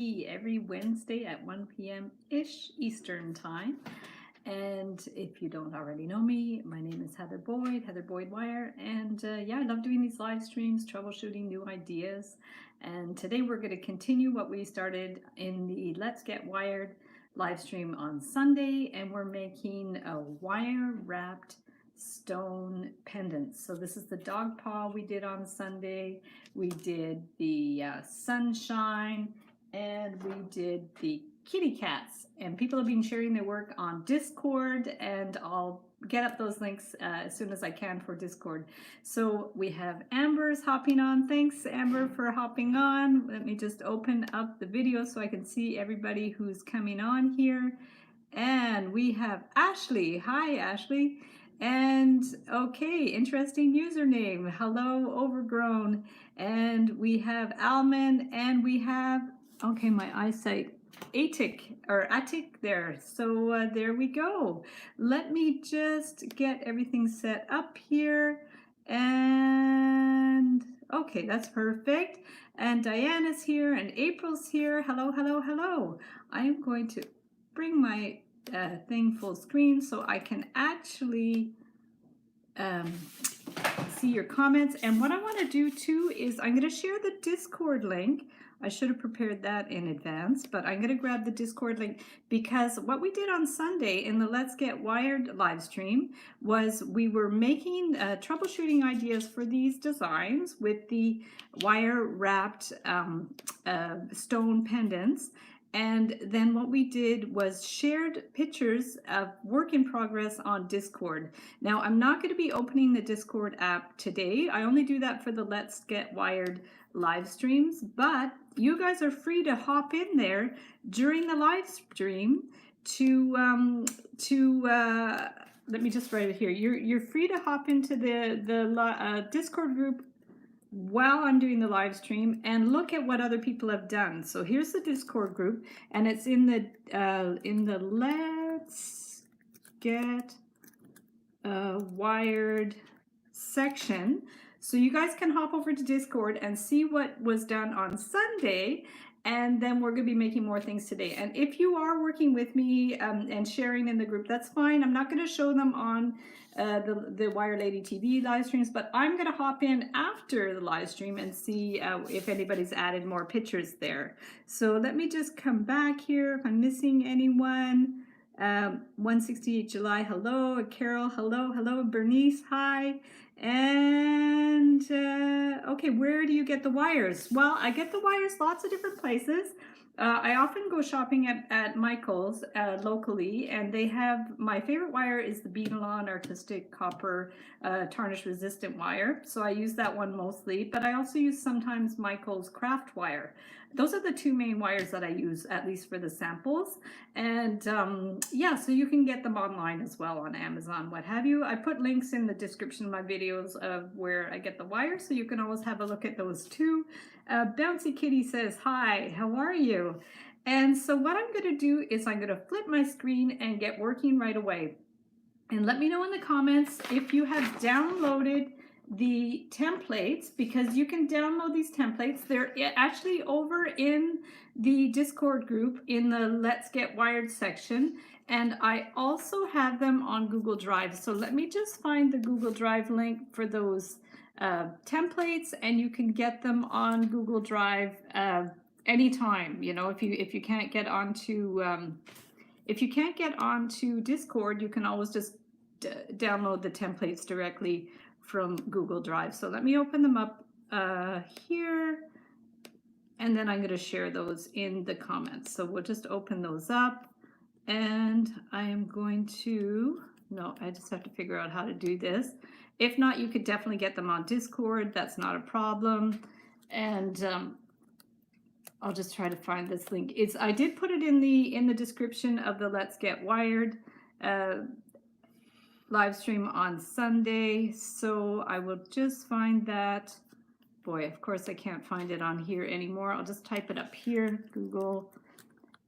every Wednesday at 1 p.m.-ish Eastern Time. And if you don't already know me, my name is Heather Boyd Wire. And yeah, I love doing these live streams, troubleshooting new ideas. And today we're going to continue what we started in the Let's Get Wired live stream on Sunday. And we're making a wire wrapped stone pendants. So this is the dog paw we did on Sunday. We did the sunshine, and we did the kitty cats. And people have been sharing their work on Discord, and I'll get up those links as soon as I can for Discord. So we have Amber's hopping on. Thanks, Amber, for hopping on. Let me just open up the video so I can see everybody who's coming on here. And we have Ashley. Hi, Ashley. And okay, interesting username. Hello, Overgrown. And we have Alman, and we have, okay, my eyesight, Atik there. So there we go. Let me just get everything set up here. And okay, that's perfect. And Diana's here, and April's here. Hello, hello, hello. I am going to bring my thing full screen so I can actually see your comments. And what I want to do too is I'm going to share the Discord link. I should have prepared that in advance, but I'm going to grab the Discord link because what we did on Sunday in the Let's Get Wired live stream was we were making troubleshooting ideas for these designs with the wire wrapped stone pendants. And then what we did was shared pictures of work in progress on Discord. Now, I'm not going to be opening the Discord app today. I only do that for the Let's Get Wired live streams, but you guys are free to hop in there during the live stream to let me just write it here. You're free to hop into the Discord group while I'm doing the live stream and look at what other people have done. So here's the Discord group, and it's in the Let's Get Wired section. So you guys can hop over to Discord and see what was done on Sunday, and then we're going to be making more things today. And if you are working with me and sharing in the group, that's fine. I'm not going to show them on the Wire Lady TV live streams, but I'm going to hop in after the live stream and see if anybody's added more pictures there. So let me just come back here if I'm missing anyone. 168 July, hello. Carol, hello. Hello, Bernice, hi. And okay, where do you get the wires? Well, I get the wires lots of different places. I often go shopping at Michael's locally, and they have, my favorite wire is the Beadalon Artistic Copper Tarnish Resistant wire. So I use that one mostly, but I also use sometimes Michael's Craft wire. Those are the two main wires that I use, at least for the samples. And yeah, so you can get them online as well on Amazon, what have you. I put links in the description of my videos of where I get the wires, so you can always have a look at those too. Bouncy Kitty says, hi, how are you? And so what I'm going to do is I'm going to flip my screen and get working right away. And let me know in the comments if you have downloaded the templates, because you can download these templates. They're actually over in the Discord group in the Let's Get Wired section, and I also have them on Google Drive. So let me just find the Google Drive link for those templates, and you can get them on Google Drive anytime. You know, if you can't get onto Discord, you can always just download the templates directly from Google Drive. So let me open them up here, and then I'm going to share those in the comments. So we'll just open those up, and I am going to, no, I just have to figure out how to do this. If not, you could definitely get them on Discord. That's not a problem. And I'll just try to find this link. I did put it in the description of the Let's Get Wired live stream on Sunday, so I will just find that. Boy, of course I can't find it on here anymore. I'll just type it up here, Google,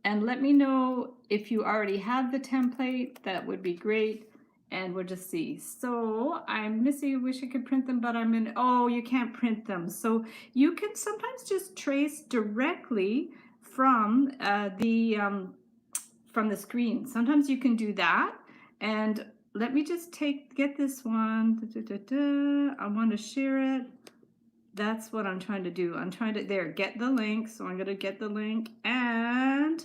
and let me know if you already have the template. That would be great, and we'll just see. So I'm missing, I wish I could print them, but I'm in, oh, you can't print them. So you can sometimes just trace directly from the screen. Sometimes you can do that. And let me just get this one. I want to share it. That's what I'm trying to do. I'm trying to, get the link. So I'm going to get the link, and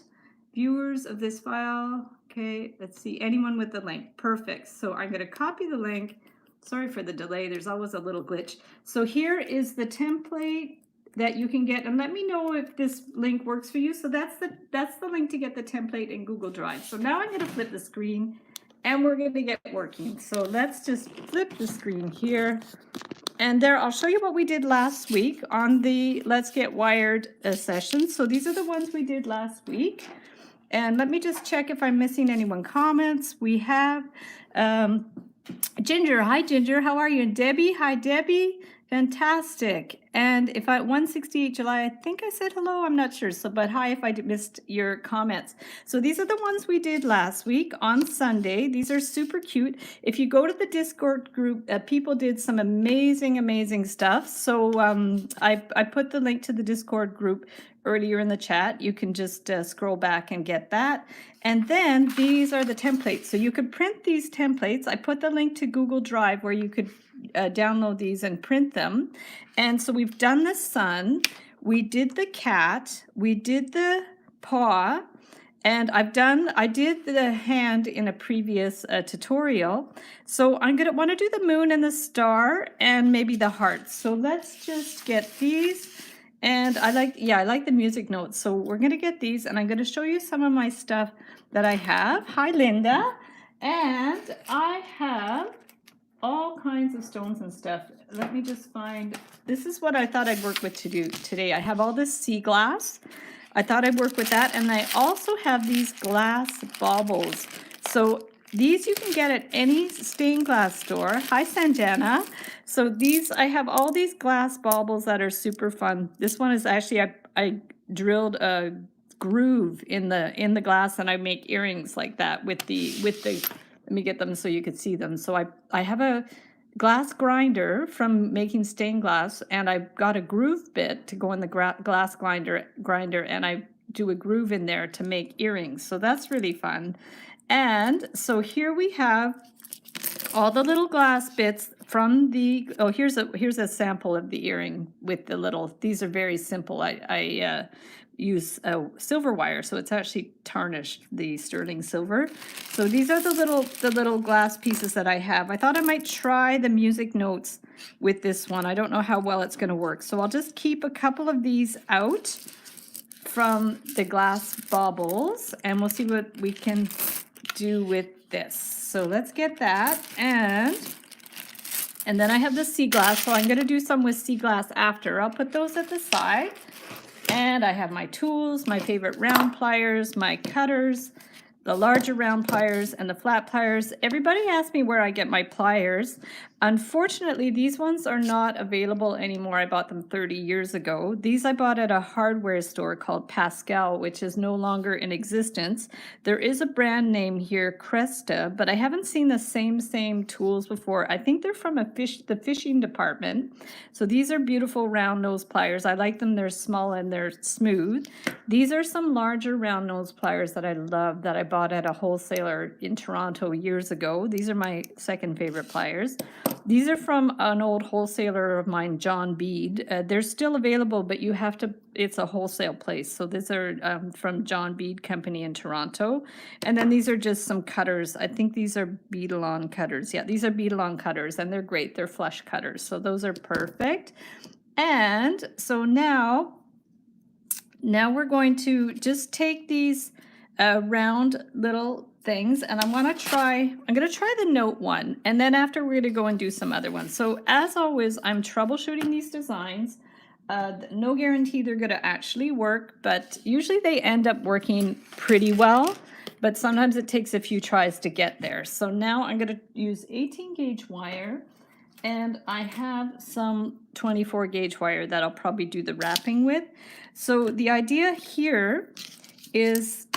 viewers of this file. Okay, let's see, anyone with the link. Perfect. So I'm going to copy the link. Sorry for the delay. There's always a little glitch. So here is the template that you can get, and let me know if this link works for you. So that's the link to get the template in Google Drive. So now I'm going to flip the screen, and we're going to get working. So let's just flip the screen here. And there, I'll show you what we did last week on the Let's Get Wired session. So these are the ones we did last week. And let me just check if I'm missing anyone comments. We have Ginger. Hi, Ginger. How are you? And Debbie. Hi, Debbie. Fantastic. And if 168 July, I think I said hello. I'm not sure. So, but hi if I missed your comments. So these are the ones we did last week on Sunday. These are super cute. If you go to the Discord group, people did some amazing stuff. So I put the link to the Discord group earlier in the chat. You can just scroll back and get that. And then these are the templates. So you could print these templates. I put the link to Google Drive where you could download these and print them. And so we've done the sun, we did the cat, we did the paw, and I did the hand in a previous tutorial. So I'm gonna want to do the moon and the star and maybe the heart. So let's just get these. And I like the music notes. So we're gonna get these, and I'm gonna show you some of my stuff that I have. Hi, Linda. And I have all kinds of stones and stuff. Let me just find, this is what I thought I'd work with today. I have all this sea glass. I thought I'd work with that. And I also have these glass baubles. So these you can get at any stained glass store. Hi, Sanjana. So these, I have all these glass baubles that are super fun. This one is actually, I drilled a groove in the glass, and I make earrings like that with the, let me get them so you could see them. So I have a glass grinder from making stained glass, and I've got a groove bit to go in the glass grinder, and I do a groove in there to make earrings. So that's really fun. And so here we have all the little glass bits from the, oh, here's a sample of the earring with the little, these are very simple. I use silver wire, so it's actually tarnished, the sterling silver. So these are the little glass pieces that I have. I thought I might try the music notes with this one. I don't know how well it's going to work, so I'll just keep a couple of these out from the glass baubles, and we'll see what we can do with this. So let's get that, and then I have the sea glass, so I'm going to do some with sea glass after. I'll put those at the side. And I have my tools, my favorite round pliers, my cutters, the larger round pliers, and the flat pliers. Everybody asks me where I get my pliers. Unfortunately, these ones are not available anymore. I bought them 30 years ago. These I bought at a hardware store called Pascal, which is no longer in existence. There is a brand name here, Cresta, but I haven't seen the same tools before. I think they're from the fishing department. So these are beautiful round nose pliers. I like them. They're small and they're smooth. These are some larger round nose pliers that I love, that I bought at a wholesaler in Toronto years ago. These are my second favorite pliers. These are from an old wholesaler of mine, John Bede. They're still available, but you have to, it's a wholesale place. So these are from John Bede Company in Toronto. And then these are just some cutters. I think these are beadle-on cutters. Yeah, these are beadle-on cutters, and they're great. They're flush cutters. So those are perfect. And so now we're going to just take these round little things, and I'm going to try the note one, and then after we're going to go and do some other ones. So as always, I'm troubleshooting these designs. No guarantee they're going to actually work, but usually they end up working pretty well, but sometimes it takes a few tries to get there. So now I'm going to use 18 gauge wire, and I have some 24 gauge wire that I'll probably do the wrapping with. So the idea here is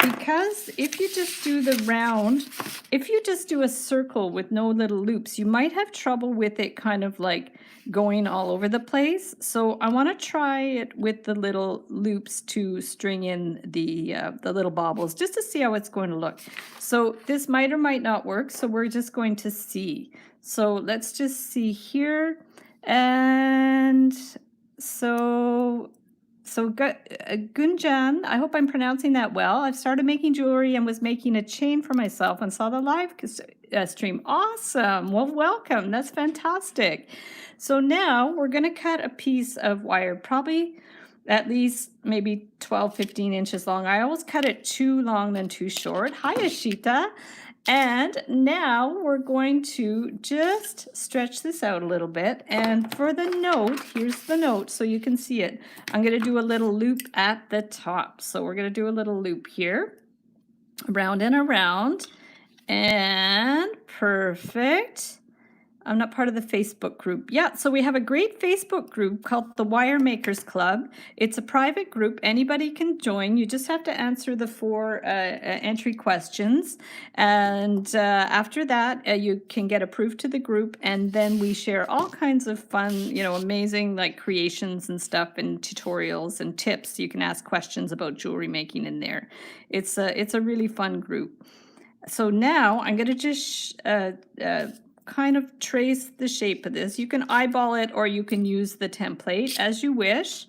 because if you just do the round, if you just do a circle with no little loops, you might have trouble with it kind of like going all over the place. So I want to try it with the little loops to string in the little baubles just to see how it's going to look. So this might or might not work, so we're just going to see. So let's just see here. And so Gunjan, I hope I'm pronouncing that well. I've started making jewelry and was making a chain for myself and saw the live stream. Awesome. Well, welcome. That's fantastic. So now we're going to cut a piece of wire, probably at least maybe 12, 15 inches long. I always cut it too long than too short. Hi, Ashita. And now we're going to just stretch this out a little bit. And for the note, here's the note so you can see it. I'm going to do a little loop at the top. So we're going to do a little loop here, around and around. And perfect. I'm not part of the Facebook group. Yeah, so we have a great Facebook group called the Wire Makers Club. It's a private group. Anybody can join. You just have to answer the 4 entry questions. And after that, you can get approved to the group. And then we share all kinds of fun, you know, amazing like creations and stuff and tutorials and tips. You can ask questions about jewelry making in there. It's a really fun group. So now I'm going to just kind of trace the shape of this. You can eyeball it or you can use the template as you wish.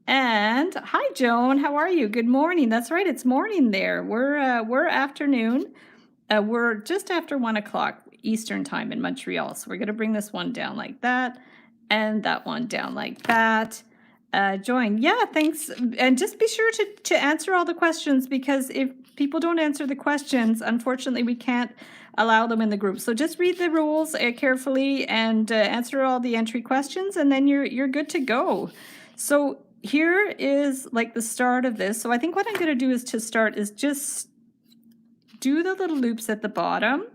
And hi, Joan, how are you? Good morning. That's right, it's morning there. We're afternoon. We're just after 1 o'clock Eastern time in Montreal. So we're going to bring this one down like that and that one down like that. Join. Yeah, thanks. And just be sure to answer all the questions, because if people don't answer the questions, unfortunately, we can't allow them in the group. So just read the rules carefully and answer all the entry questions, and then you're good to go. So here is like the start of this. So I think what I'm going to do is just do the little loops at the bottom.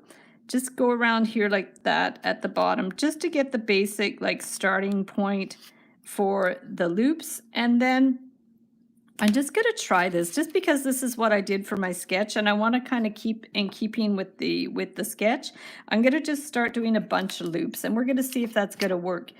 Just go around here like that at the bottom, just to get the basic like starting point for the loops. And then I'm just going to try this just because this is what I did for my sketch, and I want to kind of keep in keeping with the sketch. I'm going to just start doing a bunch of loops, and we're going to see if that's going to work.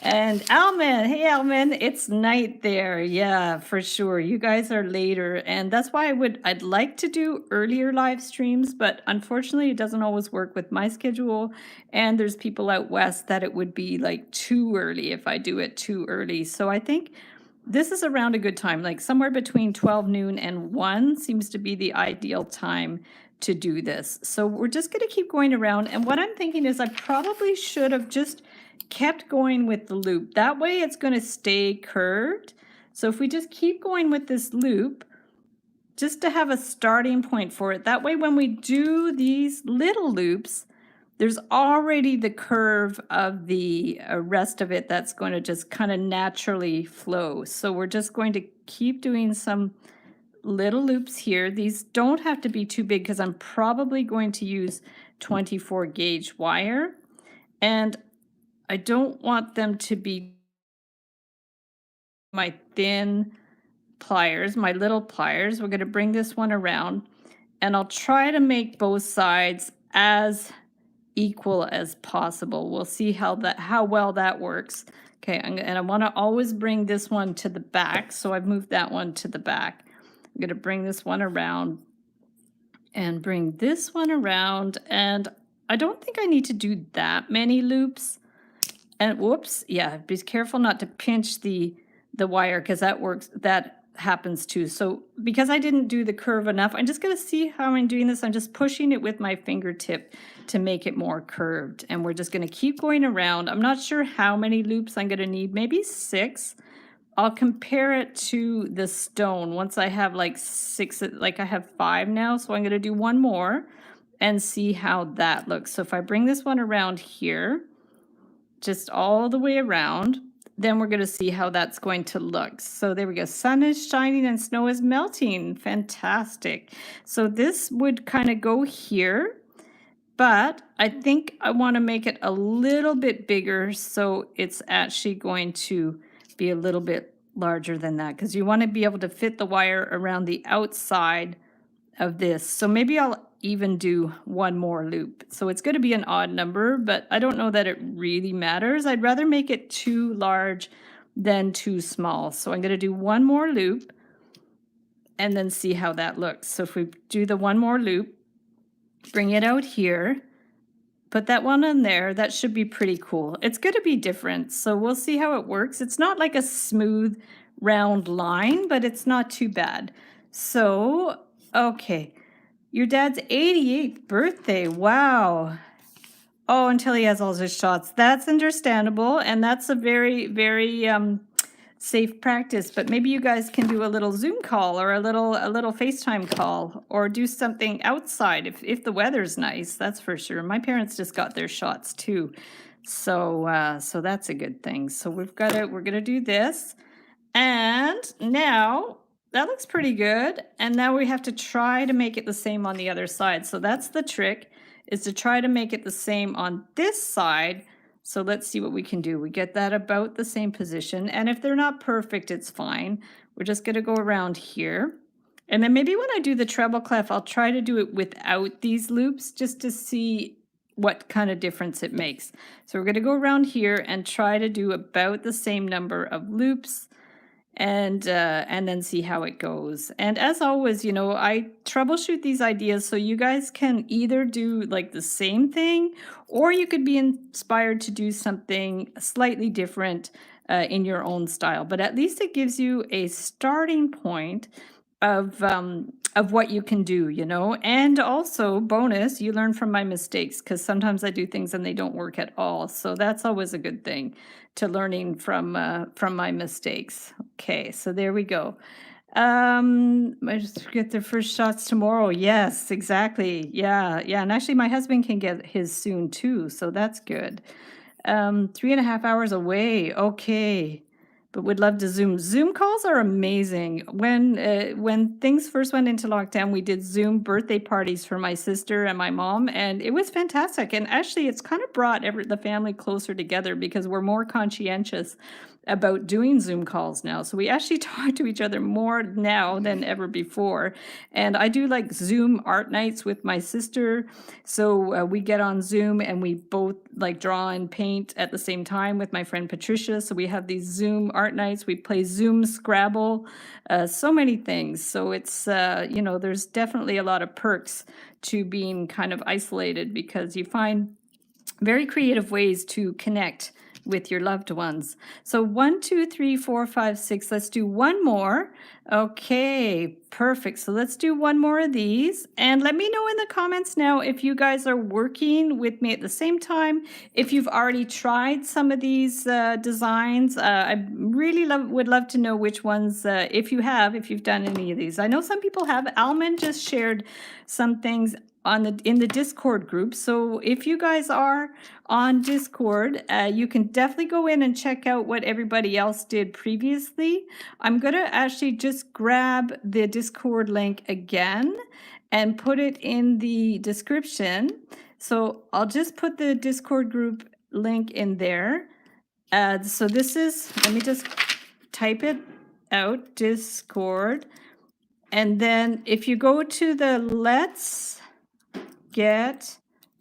And Alman, hey Alman, it's night there. Yeah, for sure. You guys are later, and that's why I'd like to do earlier live streams, but unfortunately it doesn't always work with my schedule, and there's people out west that it would be like too early if I do it too early. So I think this is around a good time, like somewhere between 12 noon and 1 seems to be the ideal time to do this. So we're just going to keep going around. And what I'm thinking is I probably should have just kept going with the loop. That way it's going to stay curved. So if we just keep going with this loop, just to have a starting point for it, that way when we do these little loops, there's already the curve of the rest of it that's going to just kind of naturally flow. So we're just going to keep doing some little loops here. These don't have to be too big because I'm probably going to use 24 gauge wire. And I don't want them to be my thin pliers, my little pliers. We're going to bring this one around, and I'll try to make both sides as equal as possible. We'll see how well that works. Okay, and I want to always bring this one to the back, so I've moved that one to the back. I'm going to bring this one around and bring this one around, and I don't think I need to do that many loops. And whoops, yeah, be careful not to pinch the wire, because that happens too. So because I didn't do the curve enough, I'm just going to see how I'm doing this. I'm just pushing it with my fingertip to make it more curved, and we're just going to keep going around. I'm not sure how many loops I'm going to need, maybe 6. I'll compare it to the stone once I have like 6, like I have 5 now, so I'm going to do one more and see how that looks. So if I bring this one around here, just all the way around, then we're going to see how that's going to look. So there we go. Sun is shining and snow is melting. Fantastic. So this would kind of go here, but I think I want to make it a little bit bigger, so it's actually going to be a little bit larger than that, because you want to be able to fit the wire around the outside of this. So maybe I'll even do one more loop. So it's going to be an odd number, but I don't know that it really matters. I'd rather make it too large than too small. So I'm going to do one more loop and then see how that looks. So if we do the one more loop, bring it out here, put that one in there, that should be pretty cool. It's going to be different, so we'll see how it works. It's not like a smooth round line, but it's not too bad. So, okay, your dad's 88th birthday. Wow. Oh, until he has all his shots. That's understandable, and that's a very, very safe practice. But maybe you guys can do a little Zoom call or a little FaceTime call, or do something outside if the weather's nice. That's for sure. My parents just got their shots too, so so that's a good thing. So we're gonna do this, and now that looks pretty good. And now we have to try to make it the same on the other side. So that's the trick, is to try to make it the same on this side. So let's see what we can do. We get that about the same position. And if they're not perfect, it's fine. We're just going to go around here. And then maybe when I do the treble clef, I'll try to do it without these loops just to see what kind of difference it makes. So we're going to go around here and try to do about the same number of loops, and then see how it goes. And as always, you know, I troubleshoot these ideas so you guys can either do like the same thing, or you could be inspired to do something slightly different in your own style. But at least it gives you a starting point of what you can do, you know. And also, bonus, you learn from my mistakes, because sometimes I do things and they don't work at all. So that's always a good thing, to learning from my mistakes. Okay, so there we go. I just get their first shots tomorrow. Yes, exactly. Yeah. And actually my husband can get his soon too, so that's good. 3.5 hours away. Okay. But would love to Zoom. Zoom calls are amazing. When things first went into lockdown, we did Zoom birthday parties for my sister and my mom, and it was fantastic. And actually, it's kind of brought the family closer together, because we're more conscientious about doing Zoom calls now. So we actually talk to each other more now than ever before. And I do like Zoom art nights with my sister. So we get on Zoom and we both like draw and paint at the same time with my friend Patricia. So we have these Zoom art nights. We play Zoom Scrabble, so many things. So it's, you know, there's definitely a lot of perks to being kind of isolated, because you find very creative ways to connect with your loved ones. So 1, 2, 3, 4, 5, 6. Let's do one more. Okay, perfect. So let's do one more of these. And let me know in the comments now if you guys are working with me at the same time, if you've already tried some of these designs. I really would love to know which ones, if you've done any of these. I know some people have. Almond just shared some things in the Discord group. So if you guys are on Discord, you can definitely go in and check out what everybody else did previously. I'm going to actually just grab the Discord link again and put it in the description. So I'll just put the Discord group link in there. So this is, let me just type it out, Discord. And then if you go to the Let's Get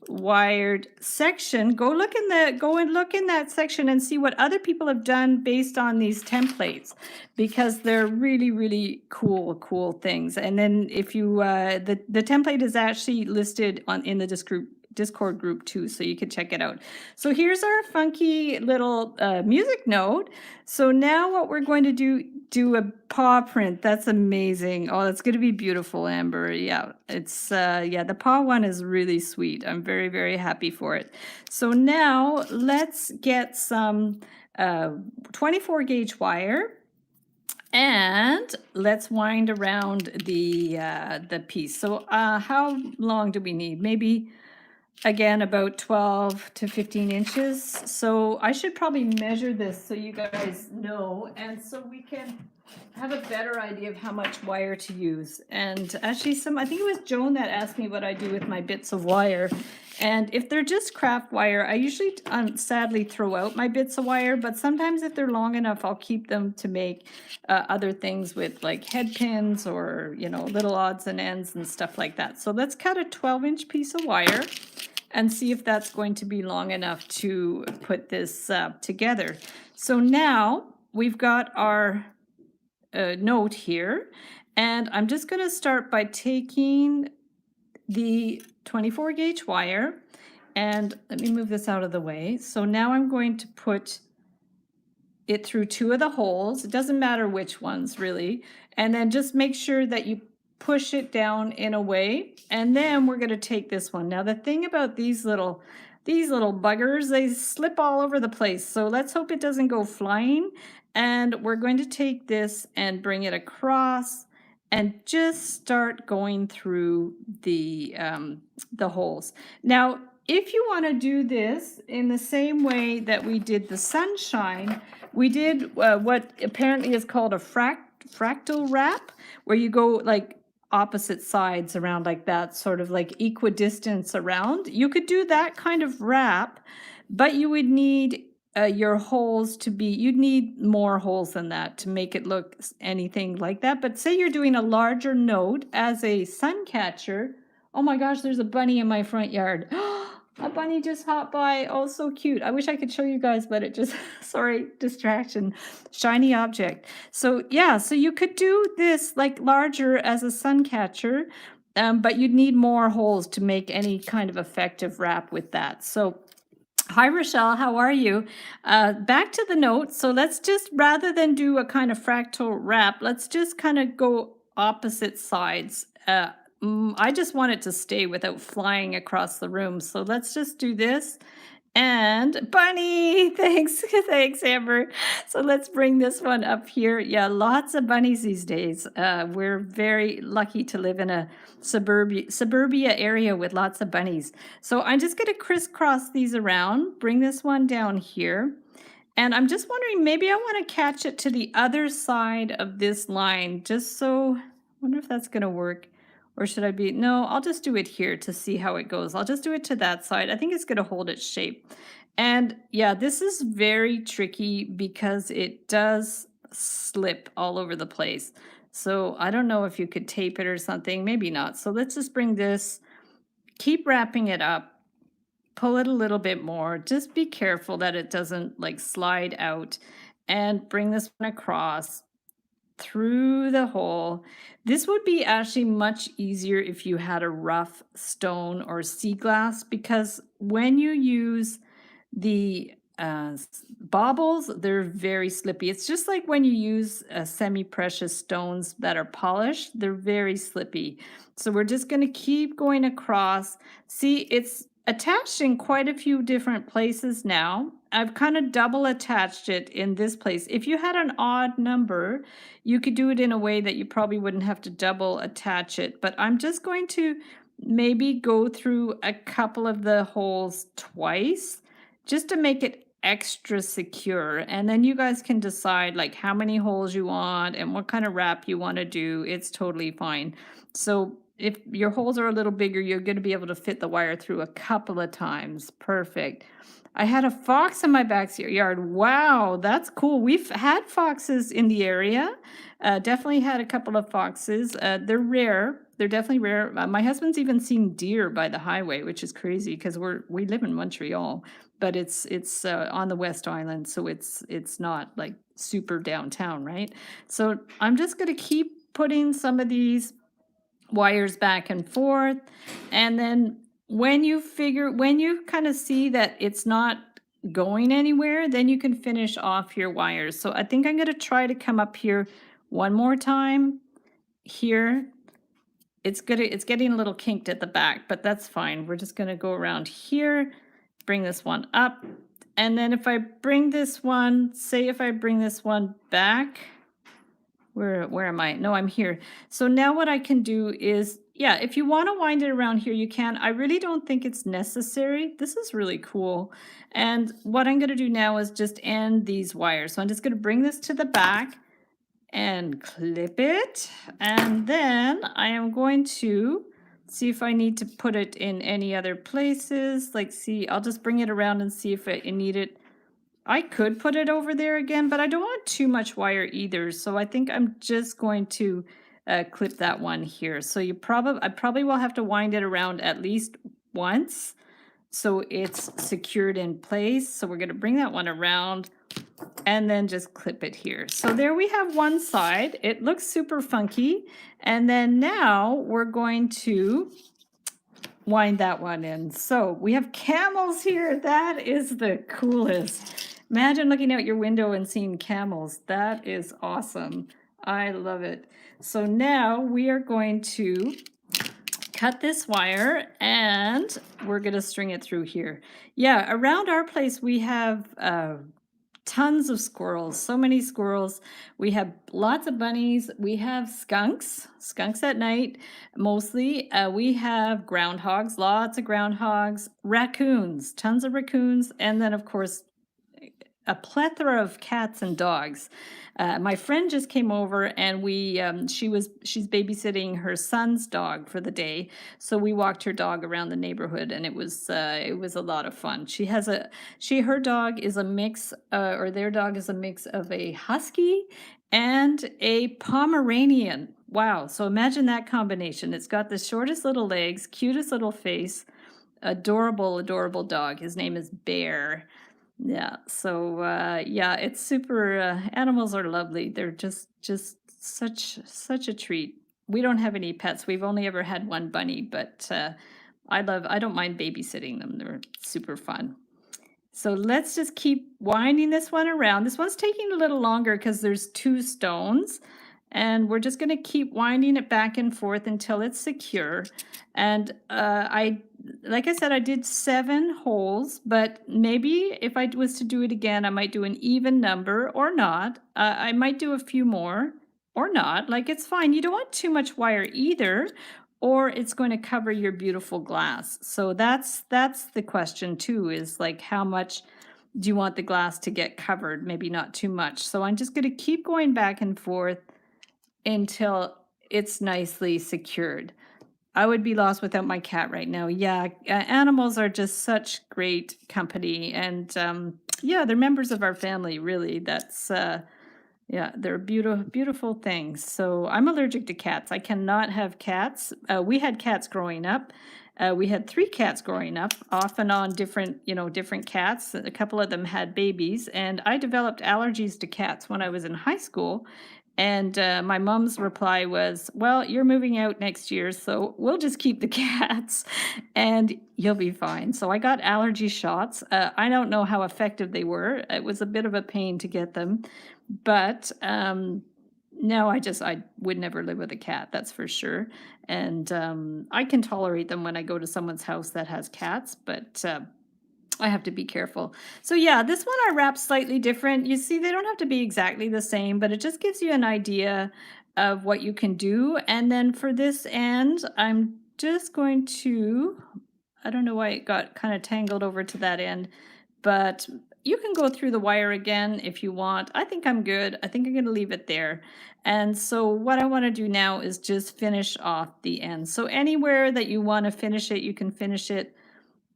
Wired section, go and look in that section and see what other people have done based on these templates, because they're really, really cool things. And then if you the template is actually listed in the Discord group too, so you can check it out. So here's our funky little music note. So now what we're going to do a paw print. That's amazing. Oh, that's going to be beautiful, Amber. Yeah, it's yeah, the paw one is really sweet. I'm very, very happy for it. So now let's get some 24 gauge wire, and let's wind around the piece. So how long do we need? Maybe, again, about 12 to 15 inches. So I should probably measure this so you guys know, and so we can have a better idea of how much wire to use. And actually I think it was Joan that asked me what I do with my bits of wire. And if they're just craft wire, I usually sadly throw out my bits of wire, but sometimes if they're long enough, I'll keep them to make other things with like head pins or, you know, little odds and ends and stuff like that. So let's cut a 12-inch piece of wire and see if that's going to be long enough to put this together. So now we've got our note here, and I'm just going to start by taking the 24 gauge wire, and let me move this out of the way. So now I'm going to put it through 2 of the holes. It doesn't matter which ones really. And then just make sure that you push it down in a way. And then we're going to take this one. Now the thing about these little buggers, they slip all over the place. So let's hope it doesn't go flying. And we're going to take this and bring it across and just start going through the holes. Now, if you want to do this in the same way that we did the sunshine, we did what apparently is called a fractal wrap, where you go like opposite sides around like that, sort of like equidistance around. You could do that kind of wrap, but you would need your holes to be, you'd need more holes than that to make it look anything like that. But say you're doing a larger note as a sun catcher. Oh my gosh, there's a bunny in my front yard. A bunny just hopped by. Oh, so cute. I wish I could show you guys, but it just, sorry, distraction. Shiny object. So yeah, so you could do this like larger as a sun catcher, but you'd need more holes to make any kind of effective wrap with that. So hi, Rochelle, how are you? Back to the note. So let's just, rather than do a kind of fractal wrap, let's just kind of go opposite sides. I just want it to stay without flying across the room. So let's just do this. And bunny, thanks, thanks, Amber. So let's bring this one up here. Yeah, lots of bunnies these days. We're very lucky to live in a suburbia area with lots of bunnies. So I'm just going to crisscross these around, bring this one down here. And I'm just wondering, maybe I want to catch it to the other side of this line, just so, I wonder if that's going to work. Or should I be, no, I'll just do it here to see how it goes. I'll just do it to that side. I think it's going to hold its shape. And yeah, this is very tricky because it does slip all over the place. So I don't know if you could tape it or something, maybe not. So let's just bring this, keep wrapping it up, pull it a little bit more. Just be careful that it doesn't like slide out, and bring this one across through the hole. This would be actually much easier if you had a rough stone or sea glass, because when you use the baubles, they're very slippy. It's just like when you use semi-precious stones that are polished, they're very slippy. So we're just going to keep going across. See, it's attached in quite a few different places now. I've kind of double attached it in this place. If you had an odd number, you could do it in a way that you probably wouldn't have to double attach it. But I'm just going to maybe go through a couple of the holes twice, just to make it extra secure. And then you guys can decide like how many holes you want and what kind of wrap you want to do. It's totally fine. So if your holes are a little bigger, you're going to be able to fit the wire through a couple of times. Perfect. I had a fox in my backyard. Wow, that's cool. We've had foxes in the area. Definitely had a couple of foxes. They're rare. They're definitely rare. My husband's even seen deer by the highway, which is crazy because we live in Montreal, but it's on the West Island, so it's not like super downtown, right? So I'm just going to keep putting some of these wires back and forth, and then when you kind of see that it's not going anywhere, then you can finish off your wires. So I think I'm going to try to come up here one more time here. It's getting a little kinked at the back, but that's fine. We're just going to go around here, bring this one up, and then if I bring this one, say if I bring this one back, where am I? No, I'm here. So now what I can do is, yeah, if you want to wind it around here, you can. I really don't think it's necessary. This is really cool. And what I'm going to do now is just end these wires. So I'm just going to bring this to the back and clip it. And then I am going to see if I need to put it in any other places. Like, see, I'll just bring it around and see if I need it. I could put it over there again, but I don't want too much wire either. So I think I'm just going to clip that one here. So I probably will have to wind it around at least once so it's secured in place. So we're going to bring that one around and then just clip it here. So there we have one side. It looks super funky. And then now we're going to wind that one in. So we have camels here. That is the coolest. Imagine looking out your window and seeing camels. That is awesome. I love it. So now we are going to cut this wire and we're going to string it through here. Yeah, around our place we have tons of squirrels, so many squirrels. We have lots of bunnies. We have skunks at night mostly. We have groundhogs, lots of groundhogs, raccoons, tons of raccoons, and then of course a plethora of cats and dogs. My friend just came over and she's babysitting her son's dog for the day. So we walked her dog around the neighborhood and it was a lot of fun. Her dog is a mix, or their dog is a mix of a husky and a Pomeranian. Wow. So imagine that combination. It's got the shortest little legs, cutest little face, adorable, adorable dog. His name is Bear. Yeah, so yeah, it's super, animals are lovely. They're just such a treat. We don't have any pets. We've only ever had one bunny, but I don't mind babysitting them. They're super fun. So let's just keep winding this one around. This one's taking a little longer because there's two stones. And we're just going to keep winding it back and forth until it's secure. And like I said, I did 7 holes, but maybe if I was to do it again, I might do an even number or not. I might do a few more or not. Like, it's fine. You don't want too much wire either, or it's going to cover your beautiful glass. So that's the question too, is like, how much do you want the glass to get covered? Maybe not too much. So I'm just going to keep going back and forth until it's nicely secured. I would be lost without my cat right now. Yeah, animals are just such great company, and yeah, they're members of our family, really. That's yeah, they're beautiful things. So I'm allergic to cats. I cannot have cats. We had cats growing up. We had 3 cats growing up, off and on different cats. A couple of them had babies, and I developed allergies to cats when I was in high school. And my mom's reply was, well, you're moving out next year, so we'll just keep the cats and you'll be fine. So I got allergy shots. I don't know how effective they were. It was a bit of a pain to get them. But no, I would never live with a cat, that's for sure. And I can tolerate them when I go to someone's house that has cats, but I have to be careful. So yeah, this one I wrap slightly different. You see, they don't have to be exactly the same, but it just gives you an idea of what you can do. And then for this end, I'm just going to, I don't know why it got kind of tangled over to that end, but you can go through the wire again if you want. I think I'm good. I think I'm going to leave it there. And so what I want to do now is just finish off the end. So anywhere that you want to finish it, you can finish it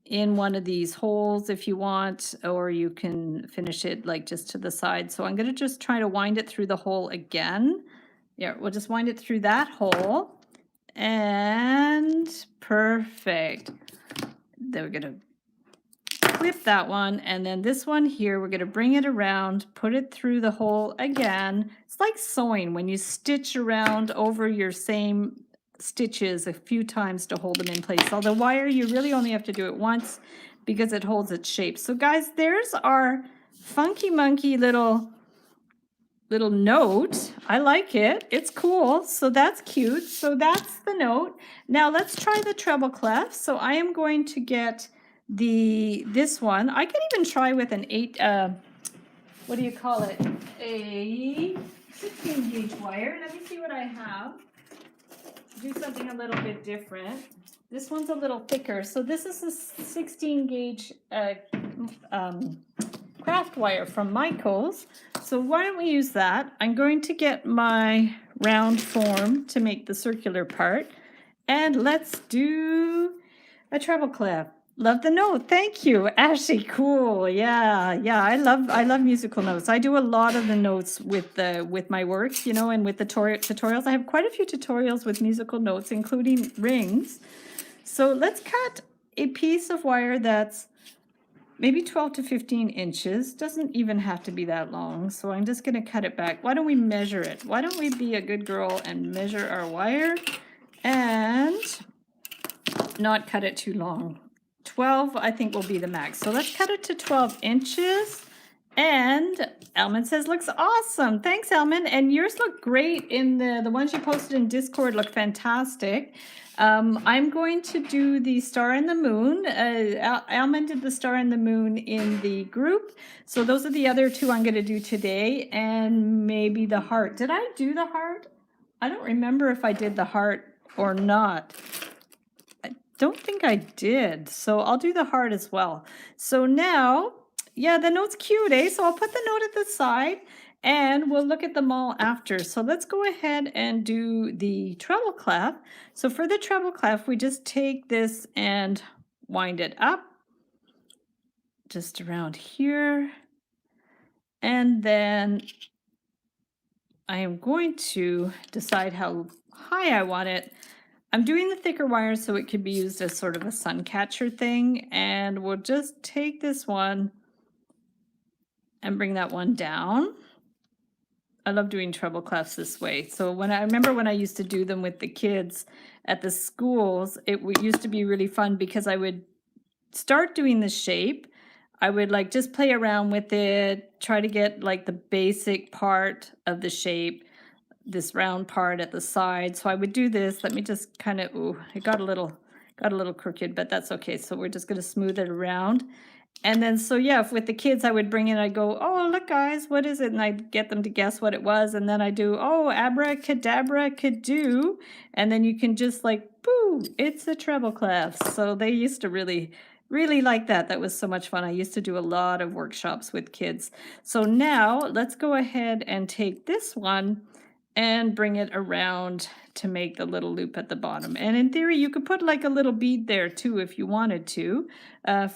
in one of these holes if you want, or you can finish it like just to the side. So I'm going to just try to wind it through the hole again. Yeah, we'll just wind it through that hole. And perfect. Then we're going to clip that one, and then this one here, we're going to bring it around, put it through the hole again. It's like sewing when you stitch around over your same stitches a few times to hold them in place. Although wire, you really only have to do it once because it holds its shape. So guys, there's our funky monkey little note. I like it. It's cool. So that's cute. So that's the note. Now let's try the treble clef. So I am going to get this one. I can even try with an 8 what do you call it? A 16 gauge wire. Let me see what I have. Do something a little bit different. This one's a little thicker. So this is a 16 gauge craft wire from Michael's. So why don't we use that? I'm going to get my round form to make the circular part. And let's do a treble clef. Love the note. Thank you, Ashley. Cool. Yeah, I love musical notes. I do a lot of the notes with my work, you know, and with the tutorials. I have quite a few tutorials with musical notes, including rings. So let's cut a piece of wire that's maybe 12 to 15 inches. Doesn't even have to be that long. So I'm just going to cut it back. Why don't we measure it? Why don't we be a good girl and measure our wire and not cut it too long? 12, I think, will be the max. So let's cut it to 12 inches. And Elman says, looks awesome. Thanks, Elman. And yours look great in the ones you posted in Discord look fantastic. I'm going to do the star and the moon. Elman did the star and the moon in the group. So those are the other two I'm going to do today. And maybe the heart. Did I do the heart? I don't remember if I did the heart or not. Don't think I did, so I'll do the heart as well. So now, yeah, the note's cute, eh? So I'll put the note at the side and we'll look at them all after. So let's go ahead and do the treble clef. So for the treble clef, we just take this and wind it up just around here. And then I am going to decide how high I want it. I'm doing the thicker wire so it could be used as sort of a sun catcher thing, and we'll just take this one and bring that one down. I love doing treble clefs this way. So I remember when I used to do them with the kids at the schools, it used to be really fun because I would start doing the shape. I would like just play around with it, try to get like the basic part of the shape, this round part at the side. So I would do this. Let me just kind of, ooh, it got a little crooked, but that's okay. So we're just going to smooth it around. And then, so yeah, if with the kids, I would bring in, I'd go, oh, look guys, what is it? And I'd get them to guess what it was. And then I do, oh, abracadabra could do. And then you can just like, boo, it's a treble clef. So they used to really like that. That was so much fun. I used to do a lot of workshops with kids. So now let's go ahead and take this one and bring it around to make the little loop at the bottom. And in theory, you could put like a little bead there too if you wanted to.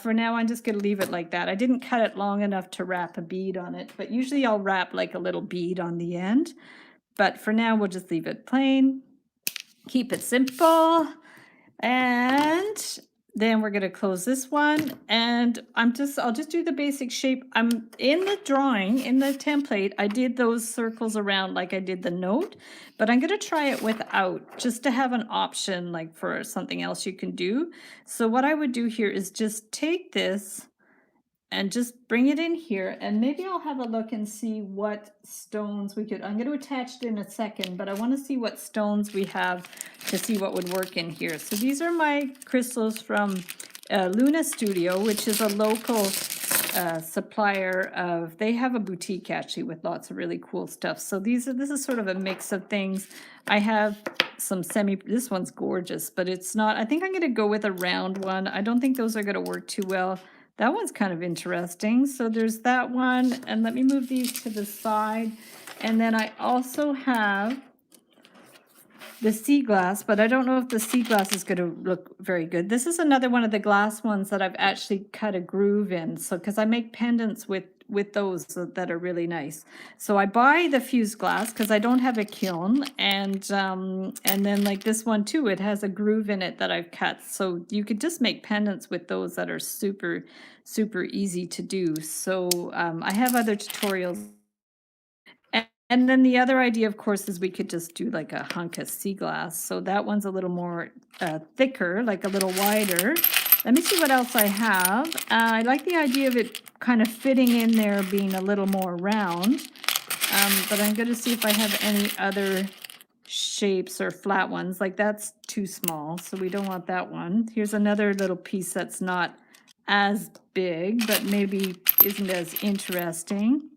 For now, I'm just going to leave it like that. I didn't cut it long enough to wrap a bead on it, but usually I'll wrap like a little bead on the end. But for now, we'll just leave it plain. Keep it simple. And then we're going to close this one, and I'll just do the basic shape. I'm in the drawing, in the template, I did those circles around like I did the note, but I'm going to try it without, just to have an option like for something else you can do. So what I would do here is just take this and just bring it in here, and maybe I'll have a look and see what stones we could, I'm going to attach it in a second, but I want to see what stones we have to see what would work in here. So these are my crystals from Luna Studio, which is a local supplier of, they have a boutique actually with lots of really cool stuff. So this is sort of a mix of things. I have some this one's gorgeous, but it's not, I think I'm going to go with a round one. I don't think those are going to work too well. That one's kind of interesting. So there's that one. And let me move these to the side. And then I also have the sea glass, but I don't know if the sea glass is going to look very good. This is another one of the glass ones that I've actually cut a groove in. So because I make pendants with those that are really nice. So I buy the fused glass because I don't have a kiln, and then like this one too, it has a groove in it that I've cut. So you could just make pendants with those that are super easy to do. So I have other tutorials. And then the other idea, of course, is we could just do like a hunk of sea glass. So that one's a little more thicker, like a little wider. Let me see what else I have. I like the idea of it kind of fitting in there, being a little more round. But I'm going to see if I have any other shapes or flat ones. Like that's too small, so we don't want that one. Here's another little piece that's not as big, but maybe isn't as interesting.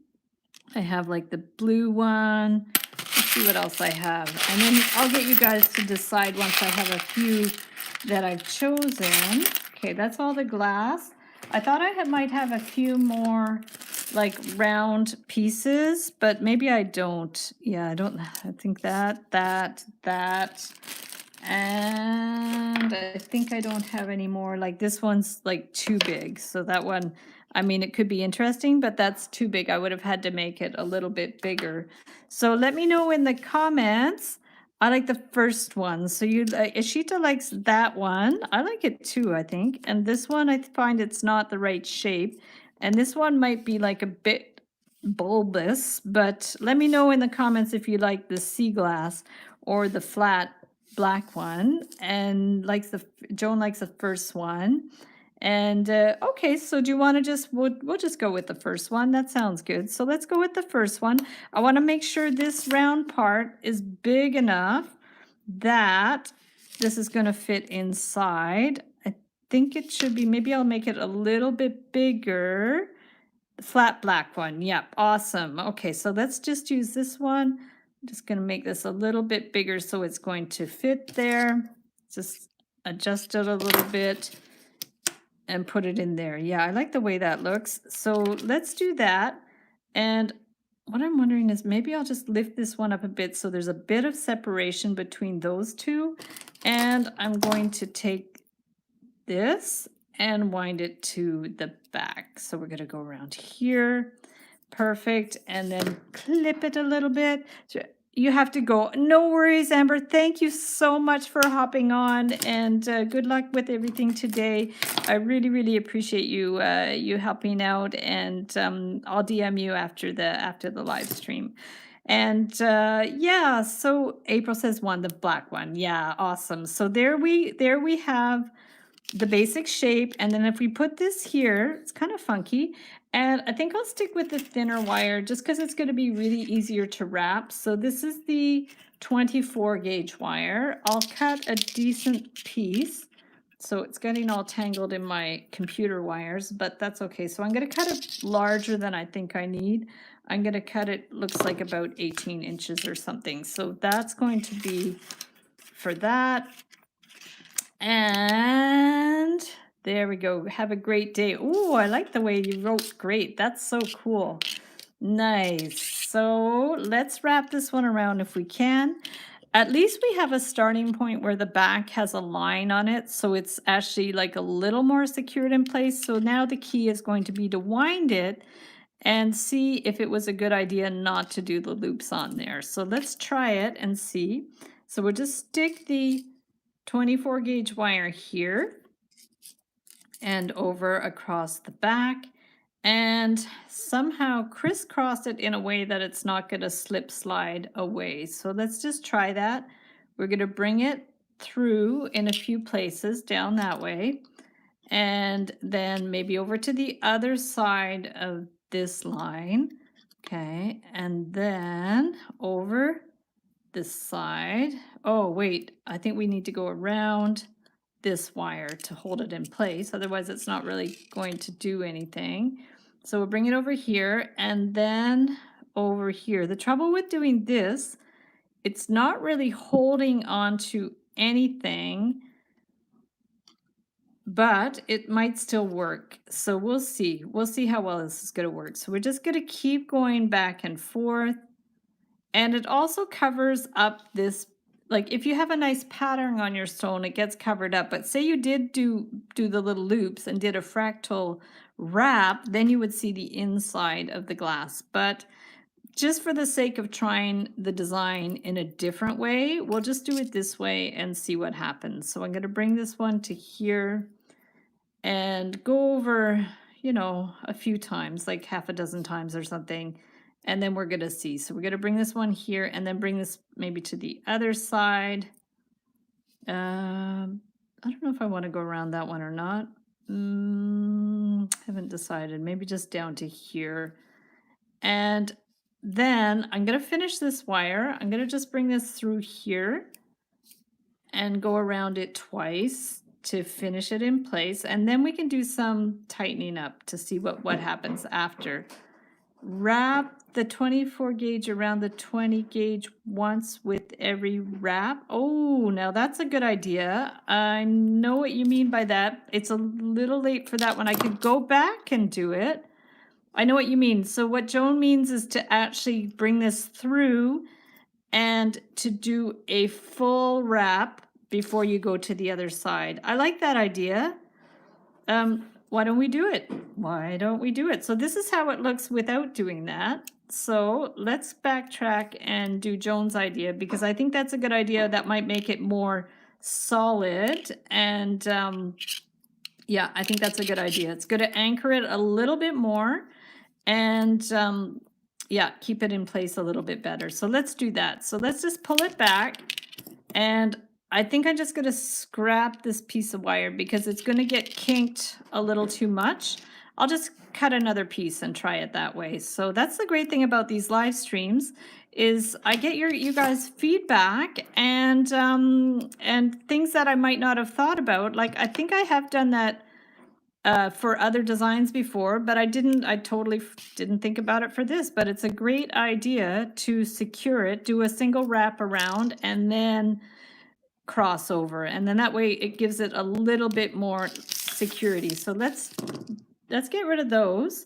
I have like the blue one. Let's see what else I have. And then I'll get you guys to decide once I have a few that I've chosen. Okay, that's all the glass. I thought I might have a few more like round pieces, but maybe I don't. Yeah, I think that. And I think I don't have any more. Like this one's like too big. So that one, I mean, it could be interesting, but that's too big. I would have had to make it a little bit bigger. So let me know in the comments. I like the first one. So you, Ishita likes that one. I like it too, I think. And this one, I find it's not the right shape. And this one might be like a bit bulbous, but let me know in the comments if you like the sea glass or the flat black one. And likes Joan likes the first one. And okay, so do you want to just, we'll just go with the first one. That sounds good. So let's go with the first one. I want to make sure this round part is big enough that this is going to fit inside. I think it should be, maybe I'll make it a little bit bigger. The flat black one. Yep, awesome. Okay, so let's just use this one. I'm just going to make this a little bit bigger so it's going to fit there. Just adjust it a little bit and put it in there. Yeah, I like the way that looks. So let's do that. And what I'm wondering is maybe I'll just lift this one up a bit so there's a bit of separation between those two. And I'm going to take this and wind it to the back. So we're going to go around here. Perfect. And then clip it a little bit. So you have to go. No worries, Amber. Thank you so much for hopping on, and good luck with everything today. I really, really appreciate you you helping out, and I'll DM you after the live stream. And yeah, so April says one, the black one. Yeah, awesome. So there we have the basic shape. And then if we put this here, it's kind of funky. And I think I'll stick with the thinner wire just because it's going to be really easier to wrap. So this is the 24 gauge wire. I'll cut a decent piece. So it's getting all tangled in my computer wires, but that's okay. So I'm going to cut it larger than I think I need. I'm going to cut it, looks like about 18 inches or something. So that's going to be for that. And there we go. Have a great day. Oh, I like the way you wrote great. That's so cool. Nice. So let's wrap this one around if we can. At least we have a starting point where the back has a line on it, so it's actually like a little more secured in place. So now the key is going to be to wind it and see if it was a good idea not to do the loops on there. So let's try it and see. So we'll just stick the 24 gauge wire here and over across the back and somehow crisscross it in a way that it's not going to slip slide away. So let's just try that. We're going to bring it through in a few places down that way, and then maybe over to the other side of this line. Okay, and then over this side. Oh, wait, I think we need to go around this wire to hold it in place. Otherwise, it's not really going to do anything. So we'll bring it over here and then over here. The trouble with doing this, it's not really holding on to anything, but it might still work. So we'll see. We'll see how well this is going to work. So we're just going to keep going back and forth. And it also covers up this, like if you have a nice pattern on your stone, it gets covered up. But say you did do the little loops and did a fractal wrap, then you would see the inside of the glass. But just for the sake of trying the design in a different way, we'll just do it this way and see what happens. So I'm going to bring this one to here and go over, you know, a few times, like half a dozen times or something. And then we're going to see. So we're going to bring this one here and then bring this maybe to the other side. I don't know if I want to go around that one or not. Haven't decided. Maybe just down to here. And then I'm going to finish this wire. I'm going to just bring this through here and go around it twice to finish it in place. And then we can do some tightening up to see what happens after. Wrap the 24 gauge around the 20 gauge once with every wrap. Oh, now that's a good idea. I know what you mean by that. It's a little late for that one. I could go back and do it. I know what you mean. So what Joan means is to actually bring this through and to do a full wrap before you go to the other side. I like that idea. Why don't we do it? Why don't we do it? So this is how it looks without doing that. So let's backtrack and do Joan's idea, because I think that's a good idea. That might make it more solid. And yeah, I think that's a good idea. It's going to anchor it a little bit more and yeah, keep it in place a little bit better. So let's do that. So let's just pull it back, and I think I'm just going to scrap this piece of wire because it's going to get kinked a little too much. I'll just cut another piece and try it that way. So that's the great thing about these live streams, is I get you guys feedback and things that I might not have thought about. Like, I think I have done that for other designs before, but I totally didn't think about it for this. But it's a great idea to secure it, do a single wrap around, and then cross over, and then that way it gives it a little bit more security. So let's get rid of those.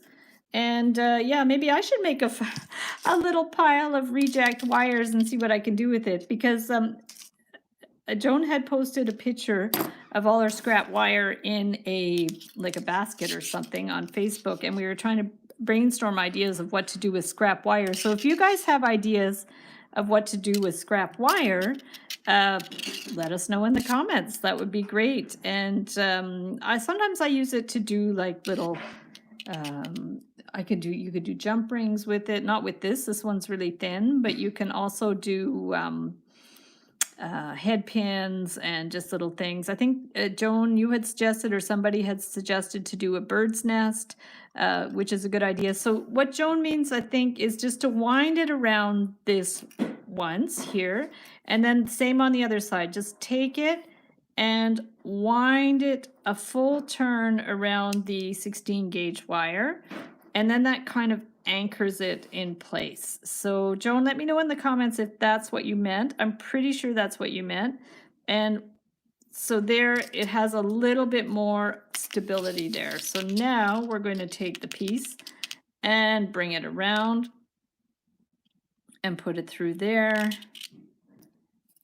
And yeah, maybe I should make a little pile of reject wires and see what I can do with it, because Joan had posted a picture of all our scrap wire in a basket or something on Facebook, and we were trying to brainstorm ideas of what to do with scrap wire. So if you guys have ideas of what to do with scrap wire, let us know in the comments. That would be great. And sometimes I use it to do like little you could do jump rings with it. Not with this one's really thin, but you can also do head pins and just little things. I think Joan, you had suggested, or somebody had suggested, to do a bird's nest, which is a good idea. So what Joan means, I think, is just to wind it around this once here, and then same on the other side. Just take it and wind it a full turn around the 16 gauge wire, and then that kind of anchors it in place. So Joan, let me know in the comments if that's what you meant. I'm pretty sure that's what you meant. And so there, it has a little bit more stability there. So now we're going to take the piece and bring it around and put it through there.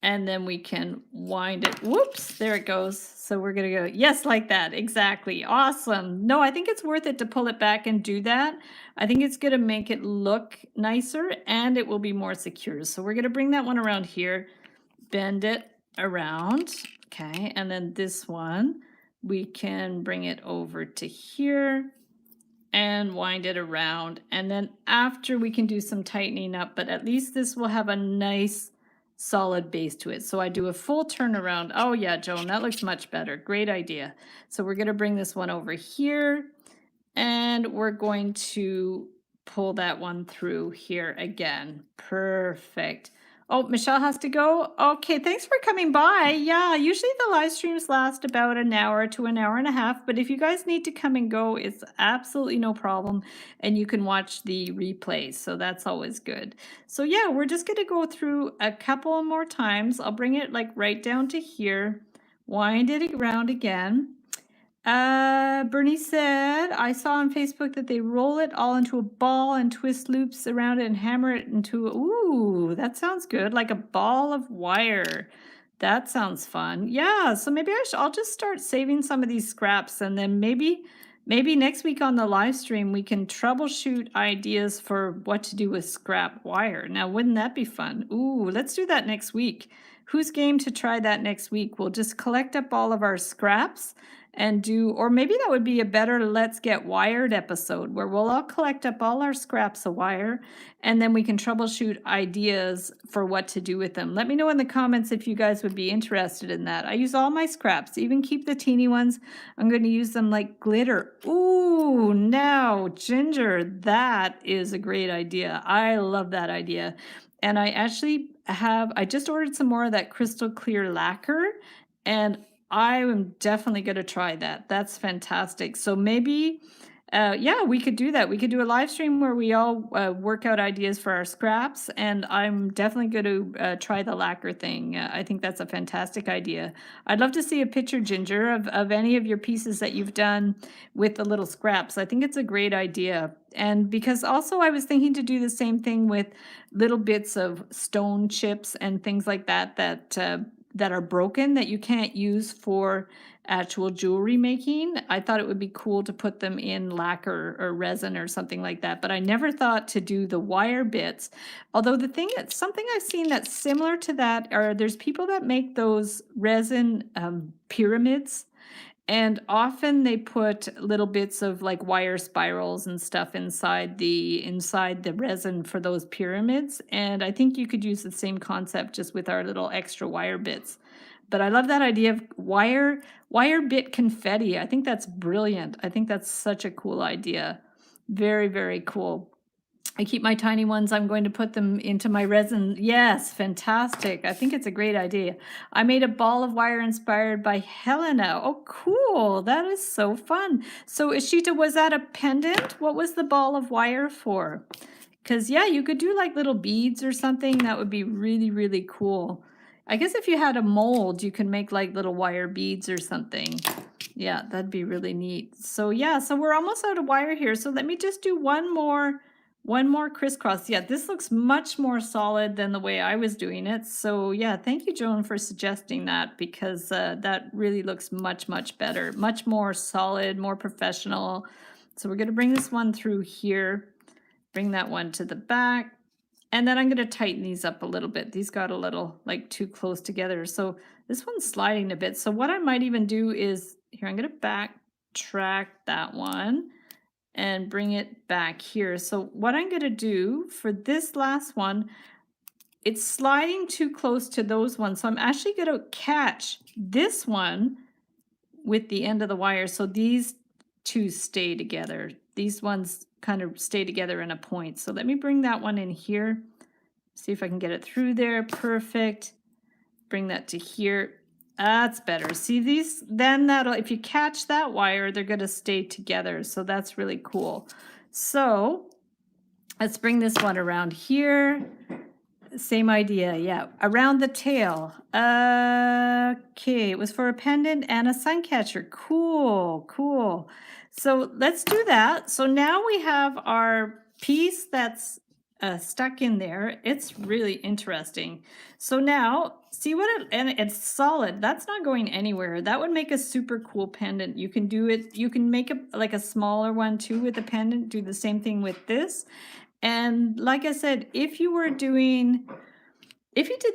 And then we can wind it. Whoops, there it goes. So we're going to go, yes, like that. Exactly. Awesome. No, I think it's worth it to pull it back and do that. I think it's going to make it look nicer, and it will be more secure. So we're going to bring that one around here, bend it around. Okay. And then this one, we can bring it over to here and wind it around. And then after, we can do some tightening up, but at least this will have a nice solid base to it. So I do a full turnaround. Oh yeah, Joan, that looks much better. Great idea. So we're going to bring this one over here, and we're going to pull that one through here again. Perfect. Oh, Michelle has to go. Okay, thanks for coming by. Yeah, usually the live streams last about an hour to an hour and a half, but if you guys need to come and go, it's absolutely no problem, and you can watch the replays, so that's always good. So yeah, we're just going to go through a couple more times. I'll bring it like right down to here, wind it around again. Bernie said, I saw on Facebook that they roll it all into a ball and twist loops around it and hammer it into, ooh, that sounds good, like a ball of wire. That sounds fun. Yeah, so maybe I'll just start saving some of these scraps, and then maybe next week on the live stream we can troubleshoot ideas for what to do with scrap wire. Now, wouldn't that be fun? Ooh, let's do that next week. Who's game to try that next week? We'll just collect up all of our scraps and do, or maybe that would be a better Let's Get Wired episode, where we'll all collect up all our scraps of wire, and then we can troubleshoot ideas for what to do with them. Let me know in the comments if you guys would be interested in that. I use all my scraps, even keep the teeny ones. I'm going to use them like glitter. Ooh, now, Ginger, that is a great idea. I love that idea. And I actually I just ordered some more of that crystal clear lacquer, and I am definitely going to try that. That's fantastic. So maybe, yeah, we could do that. We could do a live stream where we all work out ideas for our scraps, and I'm definitely going to try the lacquer thing. I think that's a fantastic idea. I'd love to see a picture, Ginger, of any of your pieces that you've done with the little scraps. I think it's a great idea. And because also I was thinking to do the same thing with little bits of stone chips and things like that that are broken that you can't use for actual jewelry making. I thought it would be cool to put them in lacquer or resin or something like that, but I never thought to do the wire bits. Although the thing that's something I've seen that's similar to that are there's people that make those resin pyramids. And often they put little bits of like wire spirals and stuff inside the resin for those pyramids. And I think you could use the same concept just with our little extra wire bits. But I love that idea of wire bit confetti. I think that's brilliant. I think that's such a cool idea. Very, very cool. I keep my tiny ones. I'm going to put them into my resin. Yes, fantastic. I think it's a great idea. I made a ball of wire inspired by Helena. Oh, cool. That is so fun. So, Ishita, was that a pendant? What was the ball of wire for? Because, yeah, you could do like little beads or something. That would be really, really cool. I guess if you had a mold, you could make like little wire beads or something. Yeah, that'd be really neat. So, yeah, so we're almost out of wire here. So let me just do one more crisscross. Yeah, this looks much more solid than the way I was doing it. So yeah, thank you, Joan, for suggesting that, because that really looks much, much better, much more solid, more professional. So we're going to bring this one through here, bring that one to the back, and then I'm going to tighten these up a little bit. These got a little like too close together. So this one's sliding a bit. So what I might even do is, here, I'm going to backtrack that one and bring it back here. So what I'm going to do for this last one, it's sliding too close to those ones. So I'm actually going to catch this one with the end of the wire. So these two stay together. These ones kind of stay together in a point. So let me bring that one in here. See if I can get it through there. Perfect. Bring that to here. That's better. See these, then that'll, if you catch that wire, they're going to stay together. So that's really cool. So let's bring this one around here. Same idea, yeah. Around the tail. Okay, it was for a pendant and a sun catcher. Cool, cool. So let's do that. So now we have our piece that's stuck in there. It's really interesting. So now, see what it, and it's solid. That's not going anywhere. That would make a super cool pendant. You can do it, you can make like a smaller one too with a pendant, do the same thing with this. And like I said, if you did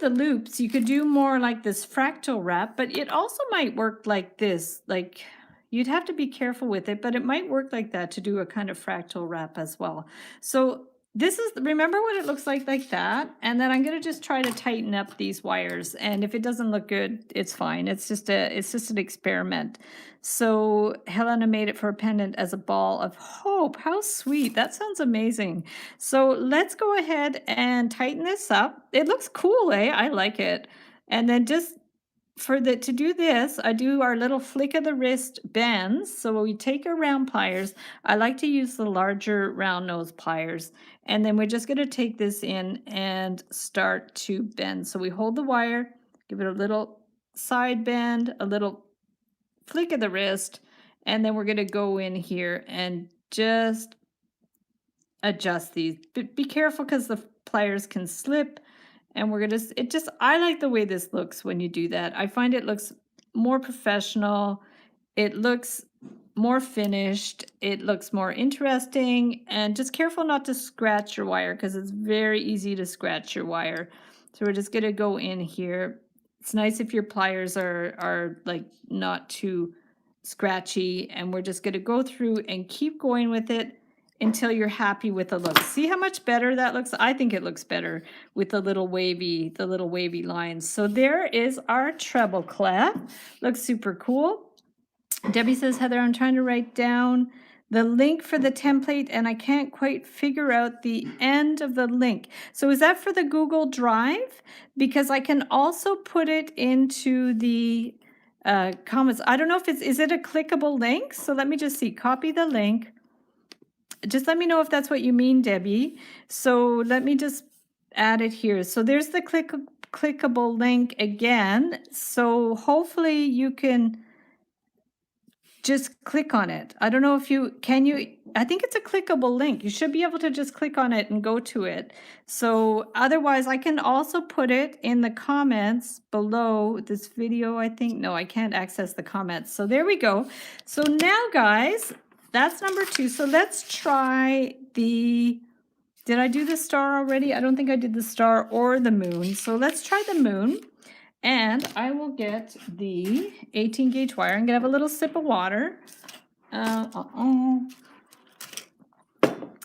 the loops, you could do more like this fractal wrap, but it also might work like this. Like you'd have to be careful with it, but it might work like that to do a kind of fractal wrap as well. So this is, remember what it looks like that? And then I'm going to just try to tighten up these wires. And if it doesn't look good, it's fine. It's just an experiment. So Helena made it for a pendant as a ball of hope. How sweet. That sounds amazing. So let's go ahead and tighten this up. It looks cool, eh? I like it. And then just to do this, I do our little flick of the wrist bends. So we take our round pliers. I like to use the larger round nose pliers. And then we're just going to take this in and start to bend. So we hold the wire, give it a little side bend, a little flick of the wrist, and then we're going to go in here and just adjust these. But be careful because the pliers can slip. And we're going to, I like the way this looks when you do that. I find it looks more professional. It looks more finished. It looks more interesting. And just careful not to scratch your wire because it's very easy to scratch your wire. So we're just going to go in here. It's nice if your pliers are like not too scratchy. And we're just going to go through and keep going with it until you're happy with the look. See how much better that looks? I think it looks better with the little wavy lines. So there is our treble clef. Looks super cool. Debbie says, Heather, I'm trying to write down the link for the template and I can't quite figure out the end of the link. So is that for the Google Drive? Because I can also put it into the comments. I don't know if is it a clickable link? So let me just see, copy the link. Just let me know if that's what you mean, Debbie. So let me just add it here. So there's the clickable link again. So hopefully you can just click on it. I don't know if you, I think it's a clickable link. You should be able to just click on it and go to it. So otherwise I can also put it in the comments below this video, I think. No, I can't access the comments. So there we go. So now guys, that's number 2. So let's try the, did I do the star already? I don't think I did the star or the moon. So let's try the moon. And I will get the 18 gauge wire. I'm gonna have a little sip of water.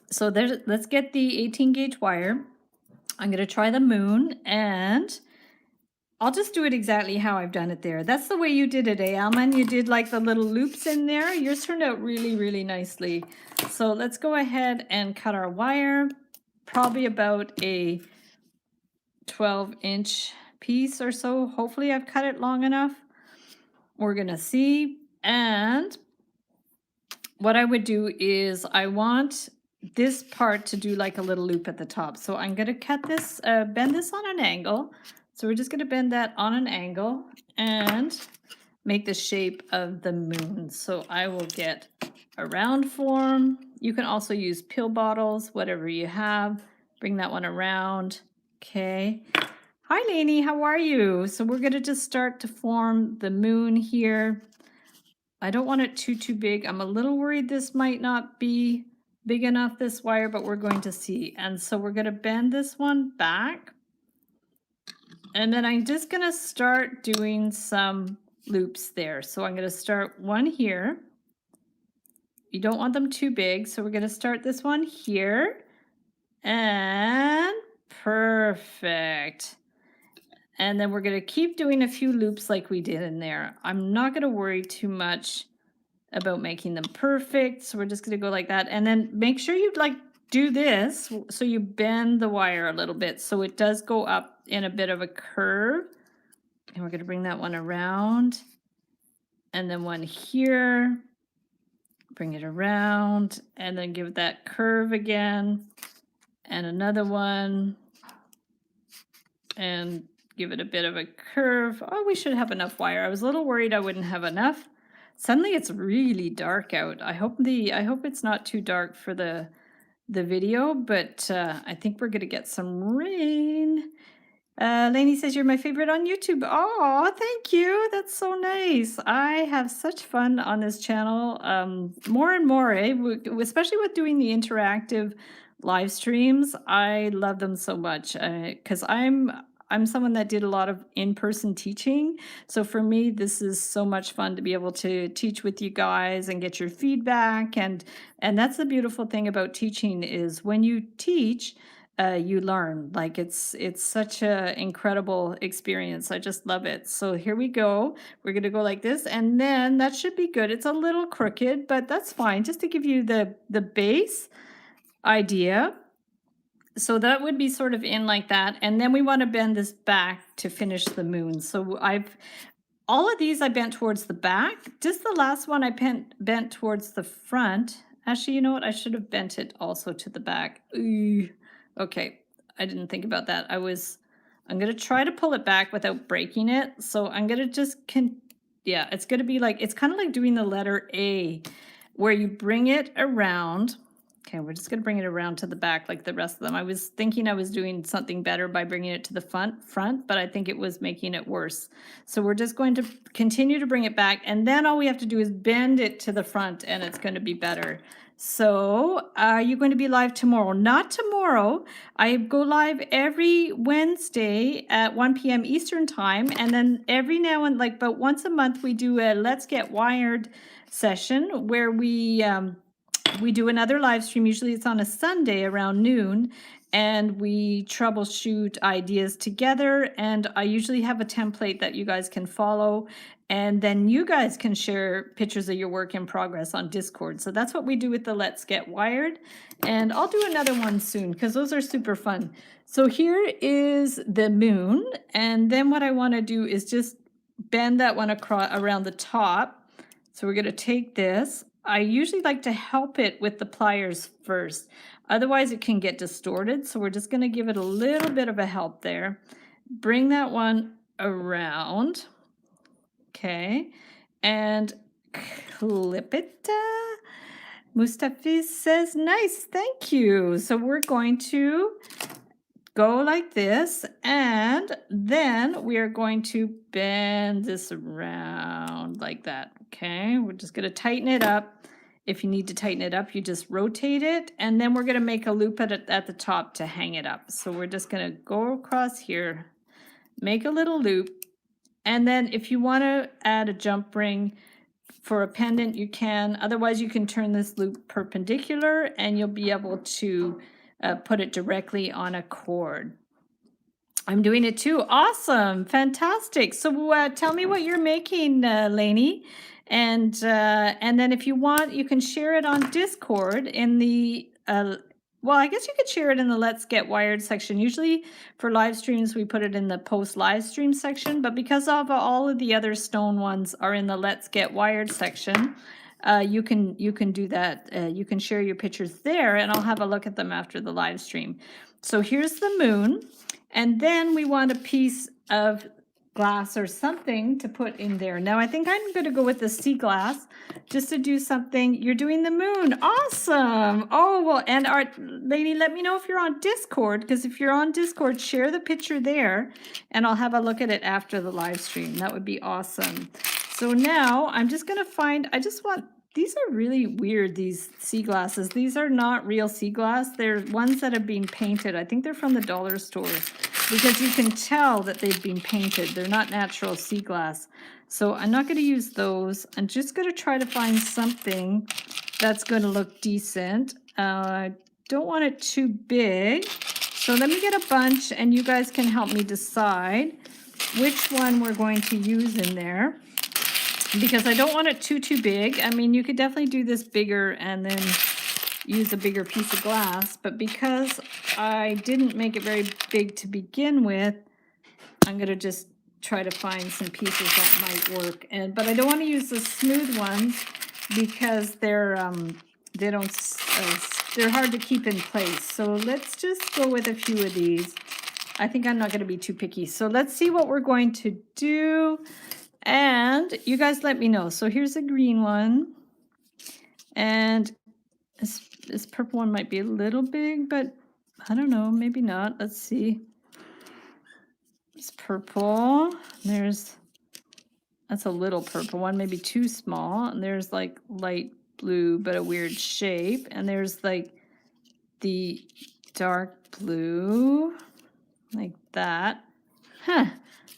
So let's get the 18 gauge wire. I'm gonna try the moon, and I'll just do it exactly how I've done it there. That's the way you did it, eh, Alman? You did like the little loops in there. Yours turned out really, really nicely. So let's go ahead and cut our wire, probably about a 12-inch piece or so. Hopefully I've cut it long enough. We're gonna see. And what I would do is I want this part to do like a little loop at the top. So I'm gonna cut this, bend this on an angle. So we're just gonna bend that on an angle and make the shape of the moon. So I will get a round form. You can also use pill bottles, whatever you have. Bring that one around. Okay. Hi, Lainey, how are you? So we're gonna just start to form the moon here. I don't want it too big. I'm a little worried this might not be big enough, this wire, but we're going to see. And so we're gonna bend this one back. And then I'm just gonna start doing some loops there. So I'm gonna start one here. You don't want them too big, so we're gonna start this one here. And perfect. And then we're going to keep doing a few loops like we did in there. I'm not going to worry too much about making them perfect. So we're just going to go like that. And then make sure you like do this so you bend the wire a little bit so it does go up in a bit of a curve. And we're going to bring that one around. And then one here. Bring it around. And then give that curve again. And another one. And give it a bit of a curve. Oh, we should have enough wire. I was a little worried I wouldn't have enough. Suddenly it's really dark out. I hope it's not too dark for the video, but I think we're gonna get some rain. Lainey says you're my favorite on YouTube. Oh, thank you. That's so nice. I have such fun on this channel. More and more, especially with doing the interactive live streams. I love them so much because I'm someone that did a lot of in-person teaching. So for me, this is so much fun to be able to teach with you guys and get your feedback. And that's the beautiful thing about teaching is when you teach, you learn. Like it's such an incredible experience. I just love it. So here we go. We're going to go like this, and then that should be good. It's a little crooked, but that's fine. Just to give you the base idea. So that would be sort of in like that. And then we want to bend this back to finish the moon. So all of these I bent towards the back. Just the last one I bent towards the front. Actually, you know what? I should have bent it also to the back. Ooh. Okay, I didn't think about that. I'm going to try to pull it back without breaking it. So I'm going to just, yeah, it's going to be like, it's kind of like doing the letter A, where you bring it around. Okay, we're just going to bring it around to the back like the rest of them. I was thinking I was doing something better by bringing it to the front, but I think it was making it worse. So we're just going to continue to bring it back, and then all we have to do is bend it to the front, and it's going to be better. So are you going to be live tomorrow? Not tomorrow. I go live every Wednesday at 1 p.m. Eastern time, and then every now and like about once a month we do a Let's Get Wired session where we do another live stream. Usually it's on a Sunday around noon, and we troubleshoot ideas together, and I usually have a template that you guys can follow, and then you guys can share pictures of your work in progress on Discord. So that's what we do with the Let's Get Wired, and I'll do another one soon because those are super fun. So here is the moon, and then what I want to do is just bend that one across around the top. So we're going to take this. I usually like to help it with the pliers first. Otherwise it can get distorted. So we're just going to give it a little bit of a help there. Bring that one around. Okay. And clip it. Mustafiz says, nice, thank you. So we're going to go like this, and then we are going to bend this around like that. Okay, we're just going to tighten it up. If you need to tighten it up, you just rotate it, and then we're going to make a loop at the top to hang it up. So we're just going to go across here, make a little loop, and then if you want to add a jump ring for a pendant, you can. Otherwise, you can turn this loop perpendicular, and you'll be able to put it directly on a cord. I'm doing it too. Awesome. Fantastic. So tell me what you're making, Lainey. And then if you want, you can share it on Discord in the, well, I guess you could share it in the Let's Get Wired section. Usually for live streams, we put it in the post live stream section, but because of all of the other stone ones are in the Let's Get Wired section, you can do that. You can share your pictures there, and I'll have a look at them after the live stream. So here's the moon. And then we want a piece of glass or something to put in there. Now I think I'm going to go with the sea glass just to do something. You're doing the moon. Awesome. Oh, well, and lady, let me know if you're on Discord, because if you're on Discord, share the picture there, and I'll have a look at it after the live stream. That would be awesome. So now I'm just going to find, these are really weird, these sea glasses. These are not real sea glass. They're ones that have been painted. I think they're from the dollar stores because you can tell that they've been painted. They're not natural sea glass. So I'm not going to use those. I'm just going to try to find something that's going to look decent. I don't want it too big. So let me get a bunch, and you guys can help me decide which one we're going to use in there, because I don't want it too big. I mean, you could definitely do this bigger and then use a bigger piece of glass, but because I didn't make it very big to begin with, I'm going to just try to find some pieces that might work. But I don't want to use the smooth ones because they're hard to keep in place. So let's just go with a few of these. I think I'm not going to be too picky. So let's see what we're going to do. And you guys let me know. So here's a green one. And this purple one might be a little big, but I don't know, maybe not. Let's see. It's purple. That's a little purple one, maybe too small. And there's like light blue, but a weird shape. And there's like the dark blue, like that. Huh.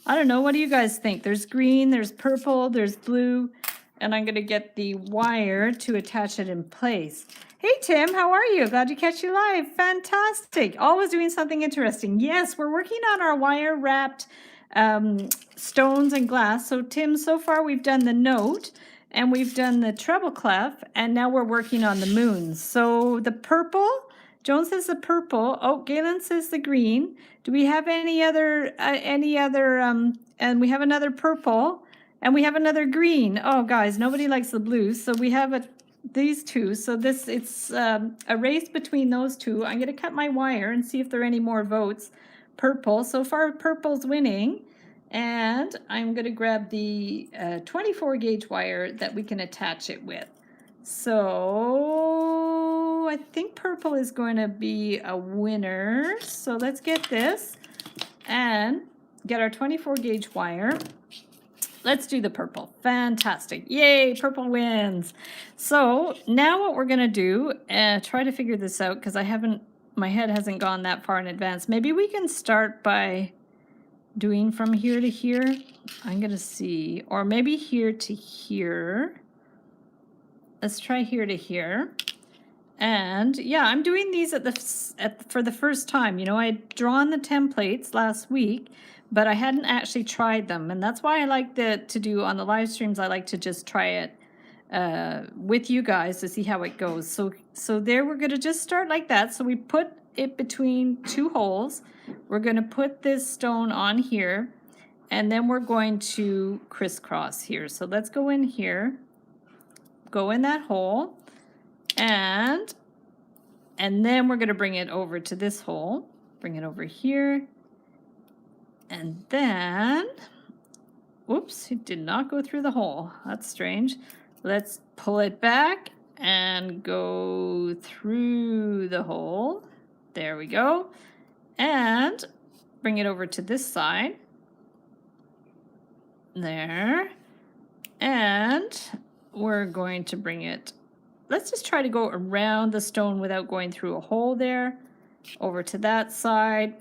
I don't know. What do you guys think? There's green, there's purple, there's blue, and I'm going to get the wire to attach it in place. Hey, Tim, how are you? Glad to catch you live. Fantastic. Always doing something interesting. Yes, we're working on our wire-wrapped stones and glass. So, Tim, so far we've done the note, and we've done the treble clef, and now we're working on the moons. So the purple, Joan says the purple. Oh, Galen says the green. Do we have any other, and we have another purple, and we have another green. Oh, guys, nobody likes the blue. So we have these two. So it's a race between those two. I'm going to cut my wire and see if there are any more votes. Purple. So far, purple's winning. And I'm going to grab the 24 gauge wire that we can attach it with. So I think purple is going to be a winner. So let's get this and get our 24 gauge wire. Let's do the purple. Fantastic. Yay, purple wins. So now what we're going to do, try to figure this out because my head hasn't gone that far in advance. Maybe we can start by doing from here to here. I'm going to see, or maybe here to here. Let's try here to here. And yeah, I'm doing these for the first time. You know, I had drawn the templates last week, but I hadn't actually tried them. And that's why I like to do on the live streams. I like to just try it with you guys to see how it goes. So there we're going to just start like that. So we put it between two holes. We're going to put this stone on here, and then we're going to crisscross here. So let's go in here. Go in that hole, and then we're going to bring it over to this hole, bring it over here, and then, whoops, it did not go through the hole. That's strange. Let's pull it back and go through the hole. There we go. And bring it over to this side. There. And we're going to bring it, let's just try to go around the stone without going through a hole there. Over to that side.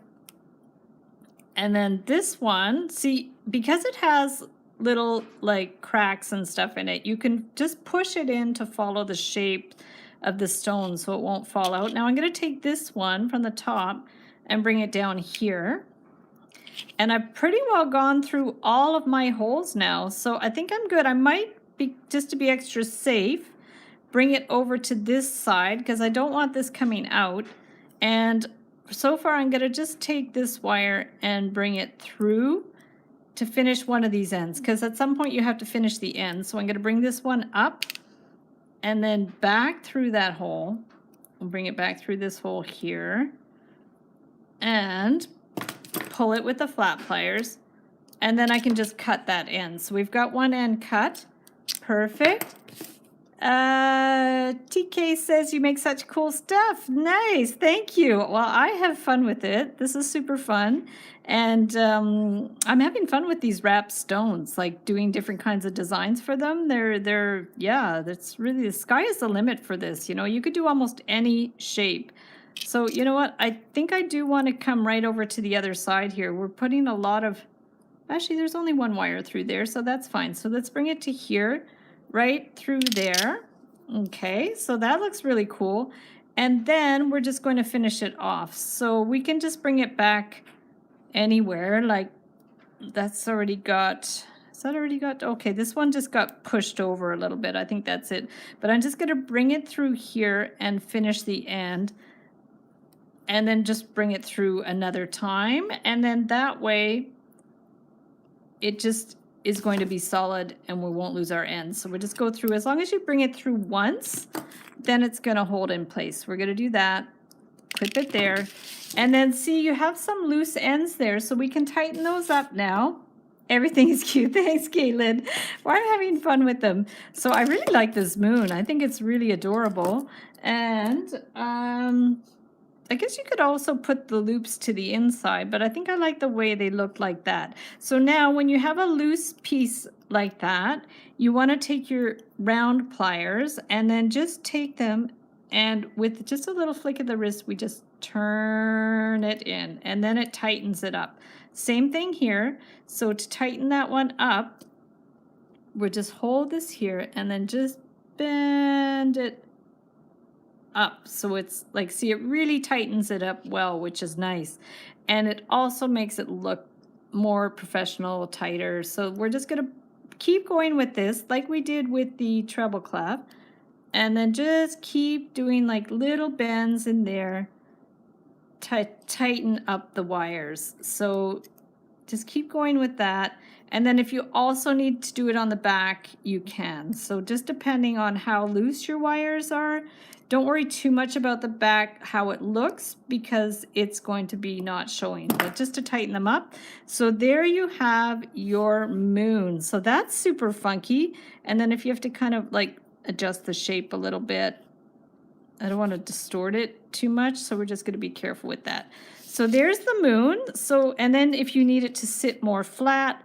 And then this one, see, because it has little like cracks and stuff in it, you can just push it in to follow the shape of the stone so it won't fall out. Now I'm going to take this one from the top and bring it down here. And I've pretty well gone through all of my holes now, so I think I'm good. I might be, just to be extra safe, bring it over to this side because I don't want this coming out. And so far I'm going to just take this wire and bring it through to finish one of these ends, because at some point you have to finish the end. So I'm going to bring this one up and then back through that hole. We'll bring it back through this hole here and pull it with the flat pliers, and then I can just cut that end. So we've got one end cut. Perfect. TK says you make such cool stuff. Nice, thank you. Well, I have fun with it. This is super fun. And I'm having fun with these wrapped stones, like doing different kinds of designs for them. Yeah, that's really, the sky is the limit for this. You know, you could do almost any shape. So you know what, I think I do want to come right over to the other side here. We're putting a lot of, actually there's only one wire through there, so that's fine. So let's bring it to here, right through there. Okay, so that looks really cool. And then we're just going to finish it off. So we can just bring it back anywhere, like that's already got, is that already got, okay, this one just got pushed over a little bit. I think that's it. But I'm just going to bring it through here and finish the end. And then just bring it through another time. And then that way, it just is going to be solid and we won't lose our ends. So we'll just go through, as long as you bring it through once, then it's gonna hold in place. We're gonna do that, clip it there. And then see, you have some loose ends there, so we can tighten those up now. Everything is cute. Thanks, Caitlin. Well, I'm having fun with them. So I really like this moon. I think it's really adorable. And I guess you could also put the loops to the inside, but I think I like the way they look like that. So now when you have a loose piece like that, you want to take your round pliers and then just take them, and with just a little flick of the wrist, we just turn it in and then it tightens it up. Same thing here. So to tighten that one up, we'll just hold this here and then just bend it up, so it's like, see, it really tightens it up well, which is nice, and it also makes it look more professional, tighter. So we're just going to keep going with this like we did with the treble clef, and then just keep doing like little bends in there to tighten up the wires. So just keep going with that. And then if you also need to do it on the back, you can. So just depending on how loose your wires are, don't worry too much about the back, how it looks, because it's going to be not showing, but just to tighten them up. So there you have your moon. So that's super funky. And then if you have to kind of like adjust the shape a little bit, I don't want to distort it too much, so we're just going to be careful with that. So there's the moon. So, and then if you need it to sit more flat,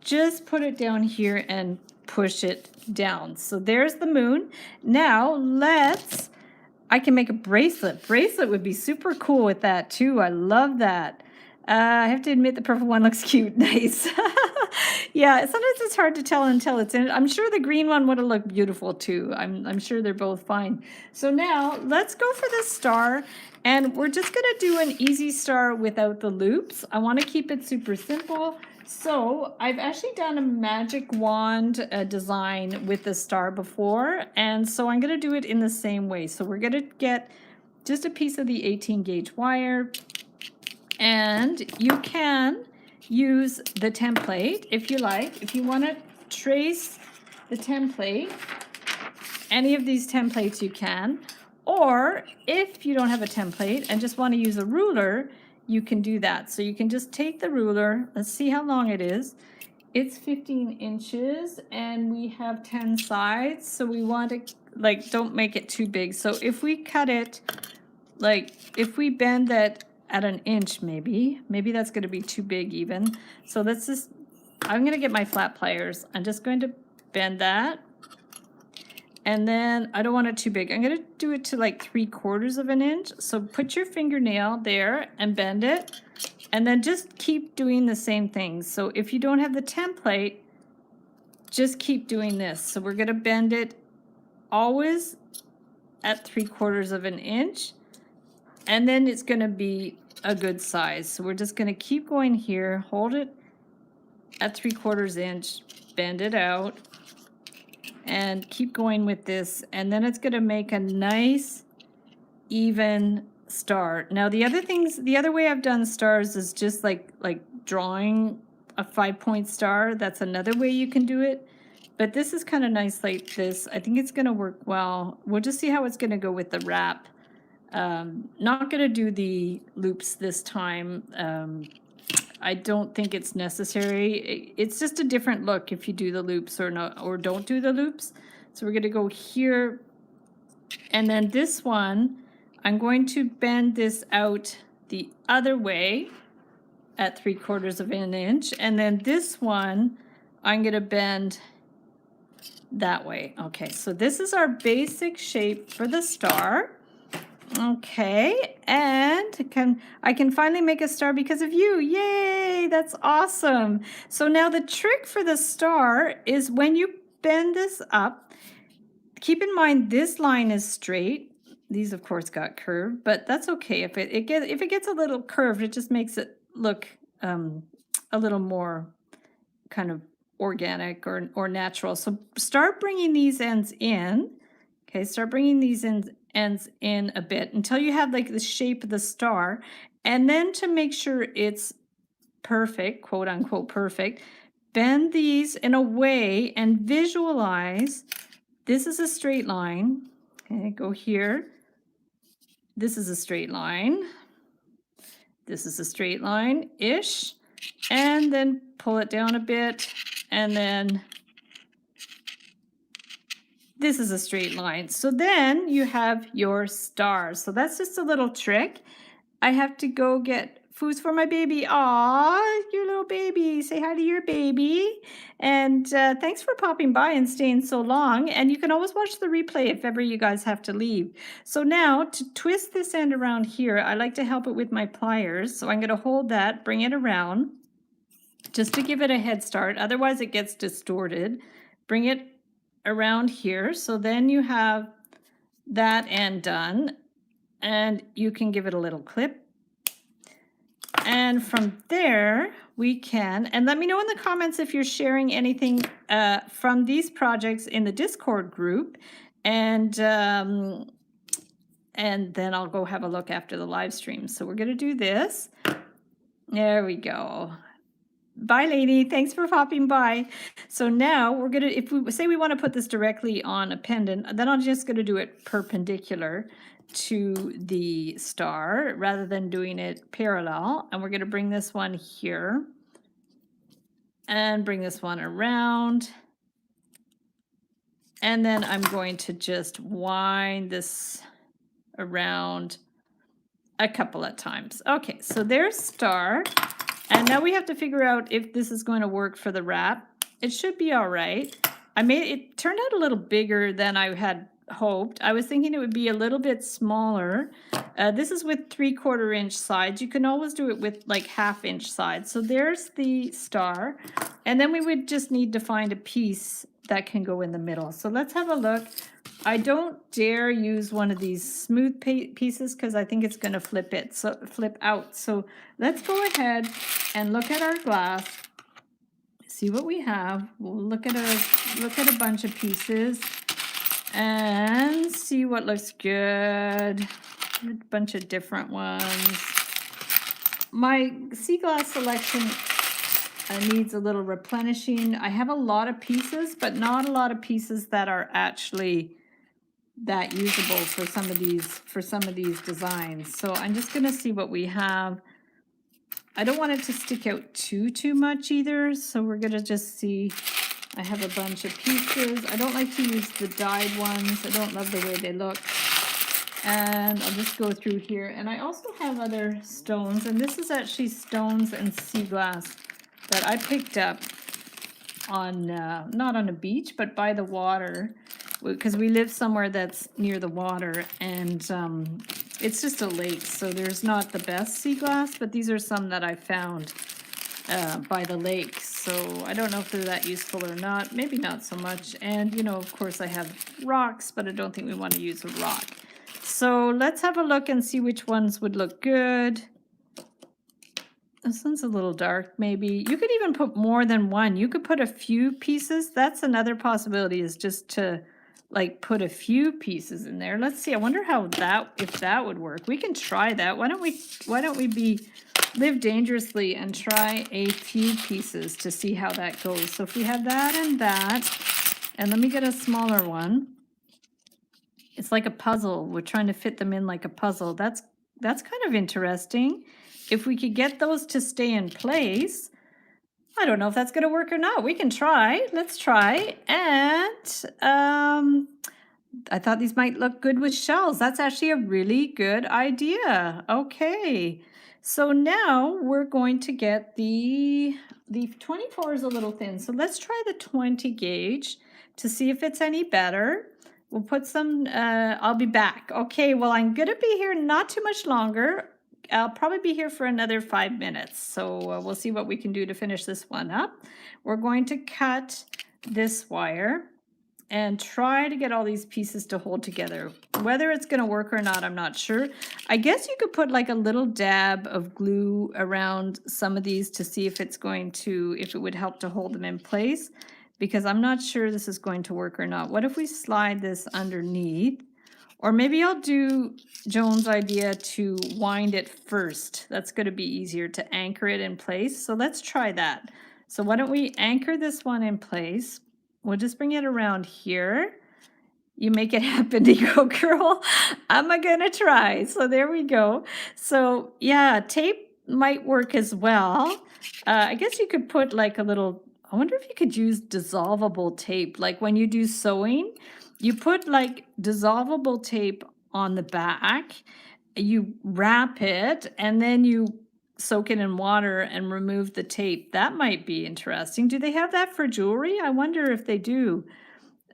just put it down here and push it down. So there's the moon. Now I can make a bracelet. Bracelet would be super cool with that too. I love that. I have to admit the purple one looks cute. Nice. Yeah, sometimes it's hard to tell until it's in it. I'm sure the green one would have looked beautiful too. I'm sure they're both fine. So now let's go for the star, and we're just gonna do an easy star without the loops. I want to keep it super simple. So I've actually done a magic wand design with the star before, and so I'm going to do it in the same way. So we're going to get just a piece of the 18 gauge wire, and you can use the template if you like. If you want to trace the template, any of these templates you can, or if you don't have a template and just want to use a ruler, you can do that. So you can just take the ruler, let's see how long it is. it's 15 inches and we have 10 sides, so we want to, like, don't make it too big. So if we cut it, like, if we bend that at an inch, maybe that's going to be too big even. So let's just, I'm going to get my flat pliers. I'm just going to bend that. And then I don't want it too big. I'm going to do it to like 3/4 of an inch. So put your fingernail there and bend it. And then just keep doing the same thing. So if you don't have the template, just keep doing this. So we're going to bend it always at 3/4 of an inch. And then it's going to be a good size. So we're just going to keep going here, hold it at 3/4 inch, bend it out, and keep going with this. And then it's going to make a nice, even star. Now the other way I've done stars is just like drawing a 5-point star. That's another way you can do it. But this is kind of nice like this. I think it's going to work well. We'll just see how it's going to go with the wrap. Not going to do the loops this time. I don't think it's necessary. It's just a different look if you do the loops or not, or don't do the loops. So we're going to go here, and then this one, I'm going to bend this out the other way at 3/4 of an inch, and then this one I'm going to bend that way. Okay, so this is our basic shape for the star. Okay, and I can finally make a star because of you. Yay, that's awesome. So now the trick for the star is when you bend this up, keep in mind this line is straight. These of course got curved, but that's okay. If it gets a little curved, it just makes it look a little more kind of organic or natural. So start bringing these ends in. Okay, start bringing these ends in a bit until you have like the shape of the star. And then to make sure it's perfect, quote unquote perfect, bend these in a way and visualize this is a straight line. Okay, go here. This is a straight line. This is a straight line-ish. And then pull it down a bit. And then this is a straight line. So then you have your stars. So that's just a little trick. I have to go get foods for my baby. Aw, your little baby. Say hi to your baby. And thanks for popping by and staying so long. And you can always watch the replay if ever you guys have to leave. So now to twist this end around here, I like to help it with my pliers. So I'm going to hold that, bring it around just to give it a head start. Otherwise it gets distorted. Bring it around here. So then you have that end done, and you can give it a little clip. And from there we can, and let me know in the comments if you're sharing anything from these projects in the Discord group, and then I'll go have a look after the live stream. So we're going to do this. There we go. Bye, lady. Thanks for popping by. So now we're going to, if we say we want to put this directly on a pendant, then I'm just going to do it perpendicular to the star rather than doing it parallel. And we're going to bring this one here and bring this one around. And then I'm going to just wind this around a couple of times. Okay, so there's star. And now we have to figure out if this is going to work for the wrap. It should be all right. It turned out a little bigger than I had hoped. I was thinking it would be a little bit smaller. This is with 3/4 inch sides. You can always do it with like 1/2 inch sides. So there's the star. And then we would just need to find a piece that can go in the middle. So let's have a look. I don't dare use one of these smooth pieces because I think it's going to flip out. So let's go ahead and look at our glass, see what we have. We'll look at a bunch of pieces and see what looks good. A bunch of different ones. My sea glass selection needs a little replenishing. I have a lot of pieces, but not a lot of pieces that are actually that usable for some of these designs. So I'm just going to see what we have. I don't want it to stick out too much either. So we're going to just see. I have a bunch of pieces. I don't like to use the dyed ones. I don't love the way they look. And I'll just go through here. And I also have other stones. And this is actually stones and sea glass that I picked up on, not on a beach, but by the water. Because we live somewhere that's near the water. And it's just a lake. So there's not the best sea glass. But these are some that I found by the lake. So I don't know if they're that useful or not. Maybe not so much. And, you know, of course I have rocks, but I don't think we want to use a rock. So let's have a look and see which ones would look good. This one's a little dark, maybe. You could even put more than one. You could put a few pieces. That's another possibility, is just to like put a few pieces in there. Let's see. I wonder how if that would work. We can try that. Why don't we live dangerously and try a few pieces to see how that goes. So if we have that, and let me get a smaller one. It's like a puzzle. We're trying to fit them in like a puzzle. That's kind of interesting. If we could get those to stay in place, I don't know if that's going to work or not. We can try. Let's try. And I thought these might look good with shells. That's actually a really good idea. Okay. So now we're going to get the 24 is a little thin. So let's try the 20 gauge to see if it's any better. We'll put some, I'll be back. Okay, well, I'm going to be here not too much longer. I'll probably be here for another 5 minutes. So we'll see what we can do to finish this one up. We're going to cut this wire and try to get all these pieces to hold together. Whether it's going to work or not, I'm not sure. I guess you could put like a little dab of glue around some of these to see if it's going to, if it would help to hold them in place, because I'm not sure this is going to work or not. What if we slide this underneath? Or maybe I'll do Joan's idea to wind it first. That's going to be easier to anchor it in place. So let's try that. So why don't we anchor this one in place? We'll just bring it around here. You make it happen, Nico girl. I'm gonna try. So there we go. So yeah, tape might work as well. I guess you could put like a little, I wonder if you could use dissolvable tape. Like when you do sewing, you put like dissolvable tape on the back, you wrap it, and then you soak it in water and remove the tape. That might be interesting. Do they have that for jewelry? I wonder if they do.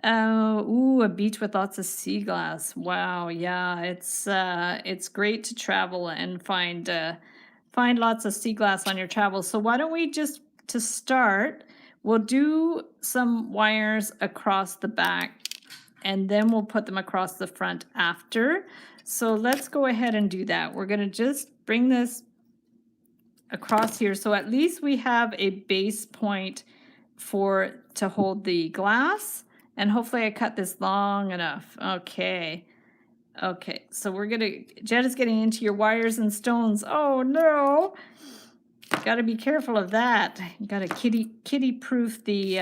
Ooh, a beach with lots of sea glass. Wow, yeah, it's great to travel and find lots of sea glass on your travels. So why don't we just, to start, we'll do some wires across the back, and then we'll put them across the front after. So let's go ahead and do that. We're going to just bring this across here, so at least we have a base point to hold the glass, and hopefully I cut this long enough. Okay, so we're gonna, Jed is getting into your wires and stones. Oh no, got to be careful of that. Got to kitty proof the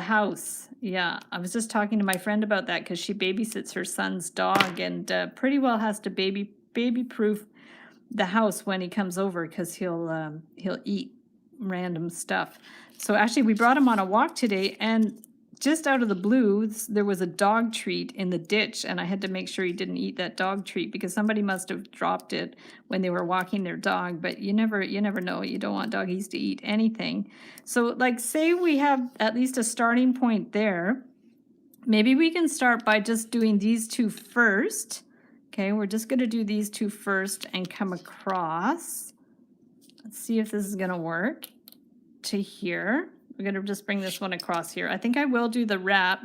house. Yeah, I was just talking to my friend about that because she babysits her son's dog, and pretty well has to baby proof the house when he comes over, because he'll eat random stuff. So actually we brought him on a walk today, and just out of the blue there was a dog treat in the ditch, and I had to make sure he didn't eat that dog treat because somebody must have dropped it when they were walking their dog. But you never know. You don't want doggies to eat anything. So like, say we have at least a starting point there. Maybe we can start by just doing these two first. Okay, we're just going to do these two first and come across. Let's see if this is going to work to here. We're going to just bring this one across here. I think I will do the wrap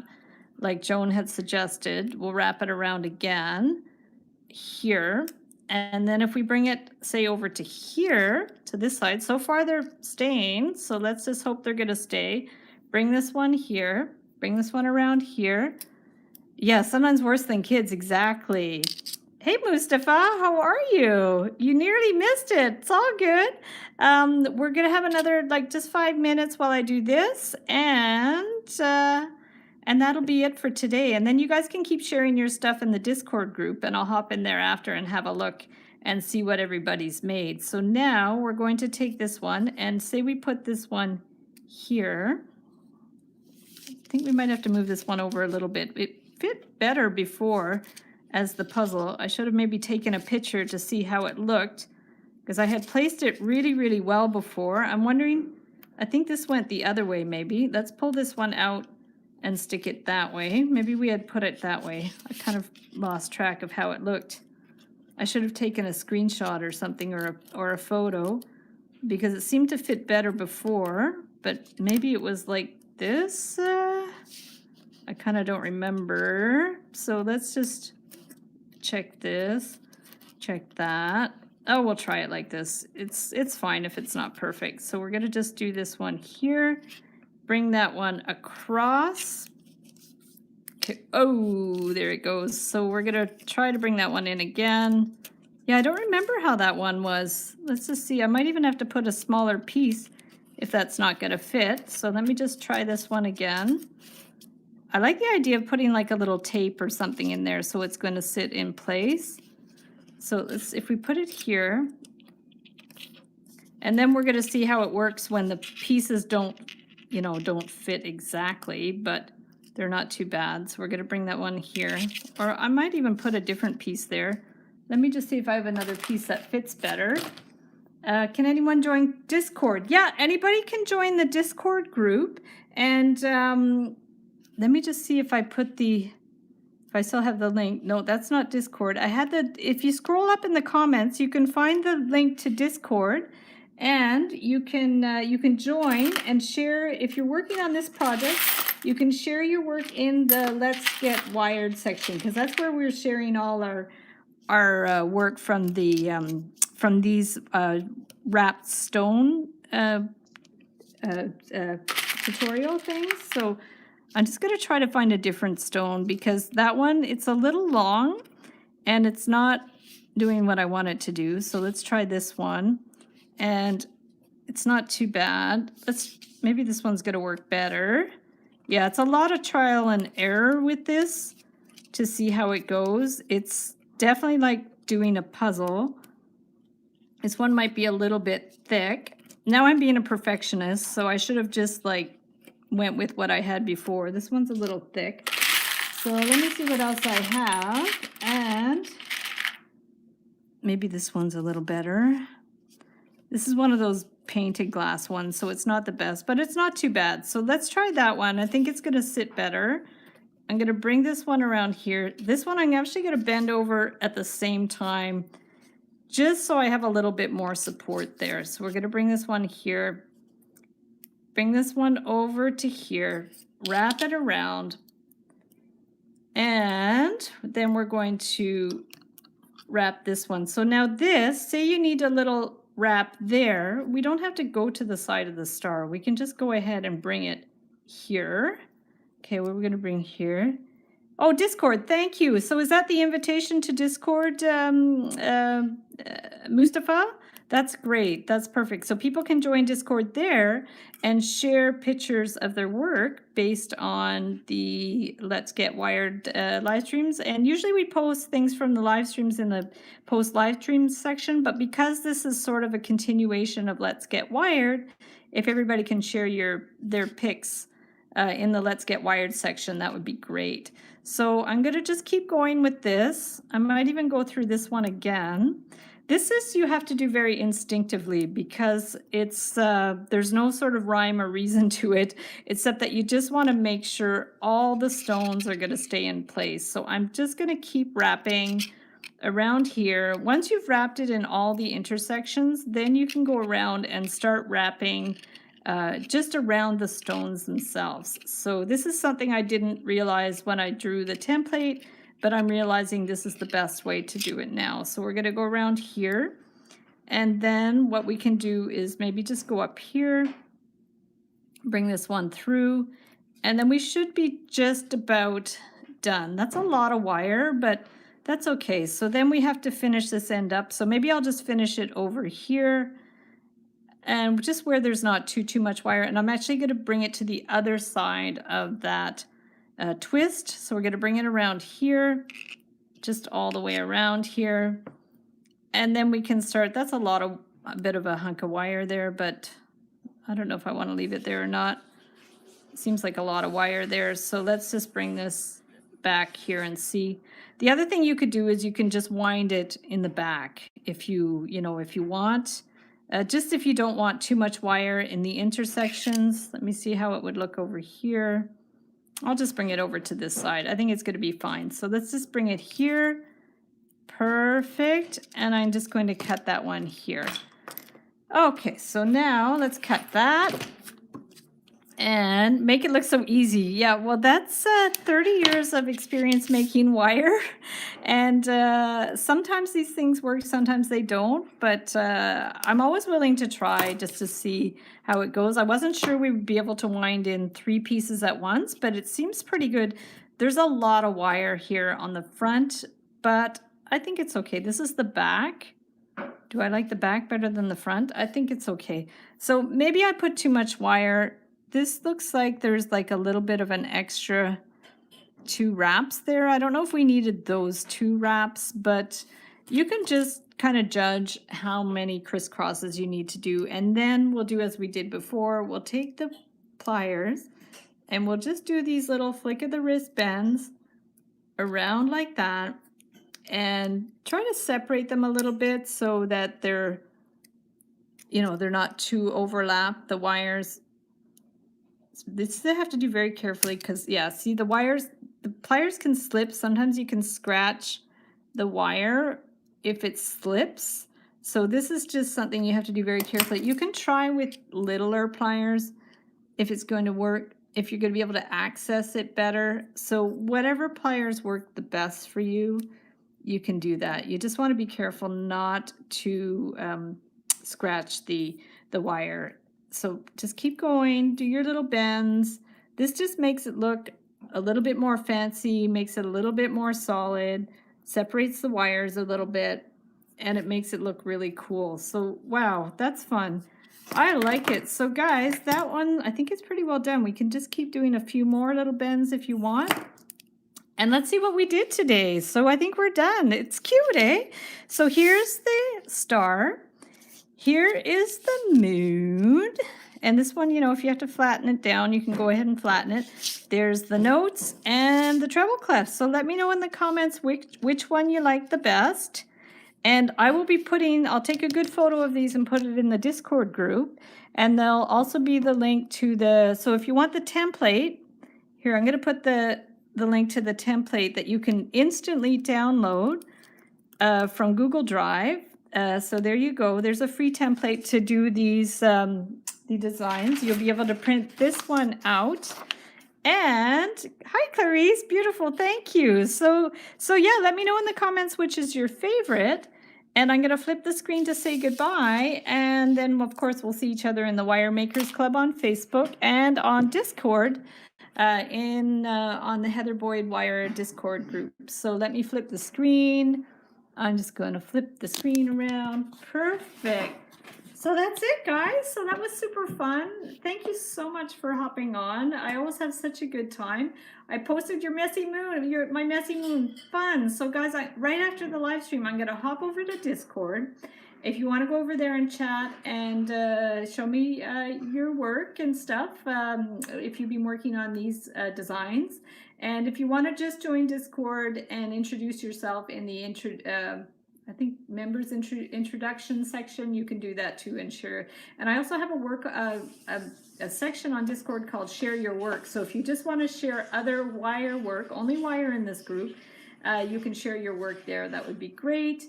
like Joan had suggested. We'll wrap it around again here. And then if we bring it, say, over to here, to this side, so far they're staying. So let's just hope they're going to stay. Bring this one here. Bring this one around here. Yeah, sometimes worse than kids, exactly. Hey, Mustafa, how are you? You nearly missed it. It's all good. We're going to have another, like, just 5 minutes while I do this, and that'll be it for today. And then you guys can keep sharing your stuff in the Discord group, and I'll hop in there after and have a look and see what everybody's made. So now we're going to take this one and say we put this one here. I think we might have to move this one over a little bit. It fit better before as the puzzle. I should have maybe taken a picture to see how it looked, because I had placed it really, really well before. I'm wondering, I think this went the other way maybe. Let's pull this one out and stick it that way. Maybe we had put it that way. I kind of lost track of how it looked. I should have taken a screenshot or something, or a photo, because it seemed to fit better before, but maybe it was like this. I kind of don't remember. So let's just check this, check that. Oh, we'll try it like this. It's fine if it's not perfect. So we're gonna just do this one here, bring that one across. Okay. Oh, there it goes. So we're gonna try to bring that one in again. Yeah, I don't remember how that one was. Let's just see. I might even have to put a smaller piece if that's not gonna fit. So let me just try this one again. I like the idea of putting like a little tape or something in there so it's going to sit in place. So if we put it here, and then we're going to see how it works when the pieces don't fit exactly, but they're not too bad. So we're going to bring that one here, or I might even put a different piece there. Let me just see if I have another piece that fits better. Can anyone join Discord? Yeah, anybody can join the Discord group. And let me just see if I still have the link. No, that's not Discord. If you scroll up in the comments, you can find the link to Discord, and you can join and share. If you're working on this project, you can share your work in the Let's Get Wired section, because that's where we're sharing all our work from these wrapped stone tutorial things. So I'm just going to try to find a different stone, because that one, it's a little long and it's not doing what I want it to do. So let's try this one, and it's not too bad. Maybe this one's going to work better. Yeah, it's a lot of trial and error with this to see how it goes. It's definitely like doing a puzzle. This one might be a little bit thick. Now I'm being a perfectionist, so I should have just went with what I had before. This one's a little thick. So let me see what else I have. And maybe this one's a little better. This is one of those painted glass ones, so it's not the best, but it's not too bad. So let's try that one. I think it's gonna sit better. I'm gonna bring this one around here. This one I'm actually gonna bend over at the same time, just so I have a little bit more support there. So we're gonna bring this one here, bring this one over to here, wrap it around, and then we're going to wrap this one. So now this, say you need a little wrap there, we don't have to go to the side of the star. We can just go ahead and bring it here. Okay, what are we going to bring here? Oh, Discord, thank you. So is that the invitation to Discord, Mustafa? That's great. That's perfect. So people can join Discord there and share pictures of their work based on the Let's Get Wired live streams. And usually we post things from the live streams in the post live streams section. But because this is sort of a continuation of Let's Get Wired, if everybody can share their pics in the Let's Get Wired section, that would be great. So I'm going to just keep going with this. I might even go through this one again. This is, you have to do very instinctively, because it's there's no sort of rhyme or reason to it, except that you just want to make sure all the stones are going to stay in place. So I'm just going to keep wrapping around here. Once you've wrapped it in all the intersections, then you can go around and start wrapping just around the stones themselves. So this is something I didn't realize when I drew the template, but I'm realizing this is the best way to do it now. So we're going to go around here, and then what we can do is maybe just go up here, bring this one through, and then we should be just about done. That's a lot of wire, but that's okay. So then we have to finish this end up. So maybe I'll just finish it over here, and just where there's not too much wire. And I'm actually going to bring it to the other side of that twist. So we're going to bring it around here, just all the way around here. And then we can start. That's a bit of a hunk of wire there, but I don't know if I want to leave it there or not. Seems like a lot of wire there. So let's just bring this back here and see. The other thing you could do is you can just wind it in the back if you want. Just if you don't want too much wire in the intersections. Let me see how it would look over here. I'll just bring it over to this side. I think it's going to be fine. So let's just bring it here. Perfect. And I'm just going to cut that one here. Okay, so now let's cut that and make it look so easy. Yeah, well, that's 30 years of experience making wire. And sometimes these things work, sometimes they don't. But I'm always willing to try just to see how it goes. I wasn't sure we would be able to wind in 3 pieces at once, but it seems pretty good. There's a lot of wire here on the front, but I think it's okay. This is the back. Do I like the back better than the front? I think it's okay. So maybe I put too much wire. This looks like there's like a little bit of an extra 2 wraps there. I don't know if we needed those 2 wraps, but you can just kind of judge how many crisscrosses you need to do. And then we'll do as we did before. We'll take the pliers and we'll just do these little flick of the wrist bends around like that and try to separate them a little bit so that they're not too overlapped, the wires. This they have to do very carefully because, yeah, see the pliers can slip. Sometimes you can scratch the wire if it slips. So this is just something you have to do very carefully. You can try with littler pliers if it's going to work, if you're going to be able to access it better. So whatever pliers work the best for you, you can do that. You just want to be careful not to scratch the wire. So just keep going, do your little bends. This just makes it look a little bit more fancy, makes it a little bit more solid, separates the wires a little bit, and it makes it look really cool. So wow, that's fun. I like it. So guys, that one, I think it's pretty well done. We can just keep doing a few more little bends if you want. And let's see what we did today. So I think we're done. It's cute, eh? So here's the star. Here is the moon. And this one, if you have to flatten it down, you can go ahead and flatten it. There's the notes and the treble clef. So let me know in the comments which one you like the best. And I will be I'll take a good photo of these and put it in the Discord group. And there'll also be the link to so if you want the template, here, I'm going to put the link to the template that you can instantly download from Google Drive. So there you go. There's a free template to do these the designs. You'll be able to print this one out. And hi, Clarice. Beautiful. Thank you. So yeah, let me know in the comments which is your favorite. And I'm going to flip the screen to say goodbye. And then, of course, we'll see each other in the Wire Makers Club on Facebook and on Discord on the Heather Boyd Wire Discord group. So let me flip the screen. I'm just going to flip the screen around. Perfect. So that's it, guys. So that was super fun. Thank you so much for hopping on. I always have such a good time. I posted your messy moon, my messy moon fun. So guys, right after the live stream, I'm going to hop over to Discord. If you want to go over there and chat and show me your work and stuff, if you've been working on these designs. And if you want to just join Discord and introduce yourself in the I think members introduction section, you can do that too and share. And I also have a section on Discord called Share Your Work. So if you just want to share other wire work, only wire in this group, you can share your work there. That would be great.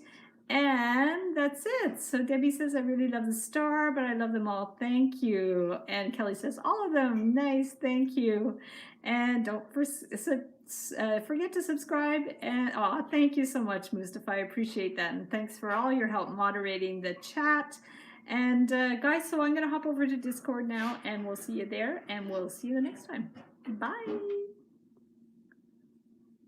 And that's it. So Debbie says, I really love the star, but I love them all. Thank you. And Kelly says, all of them. Nice. Thank you. And don't forget to subscribe. And thank you so much, Mustafa. I appreciate that. And thanks for all your help moderating the chat. And guys, so I'm going to hop over to Discord now, and we'll see you there, and we'll see you the next time. Bye.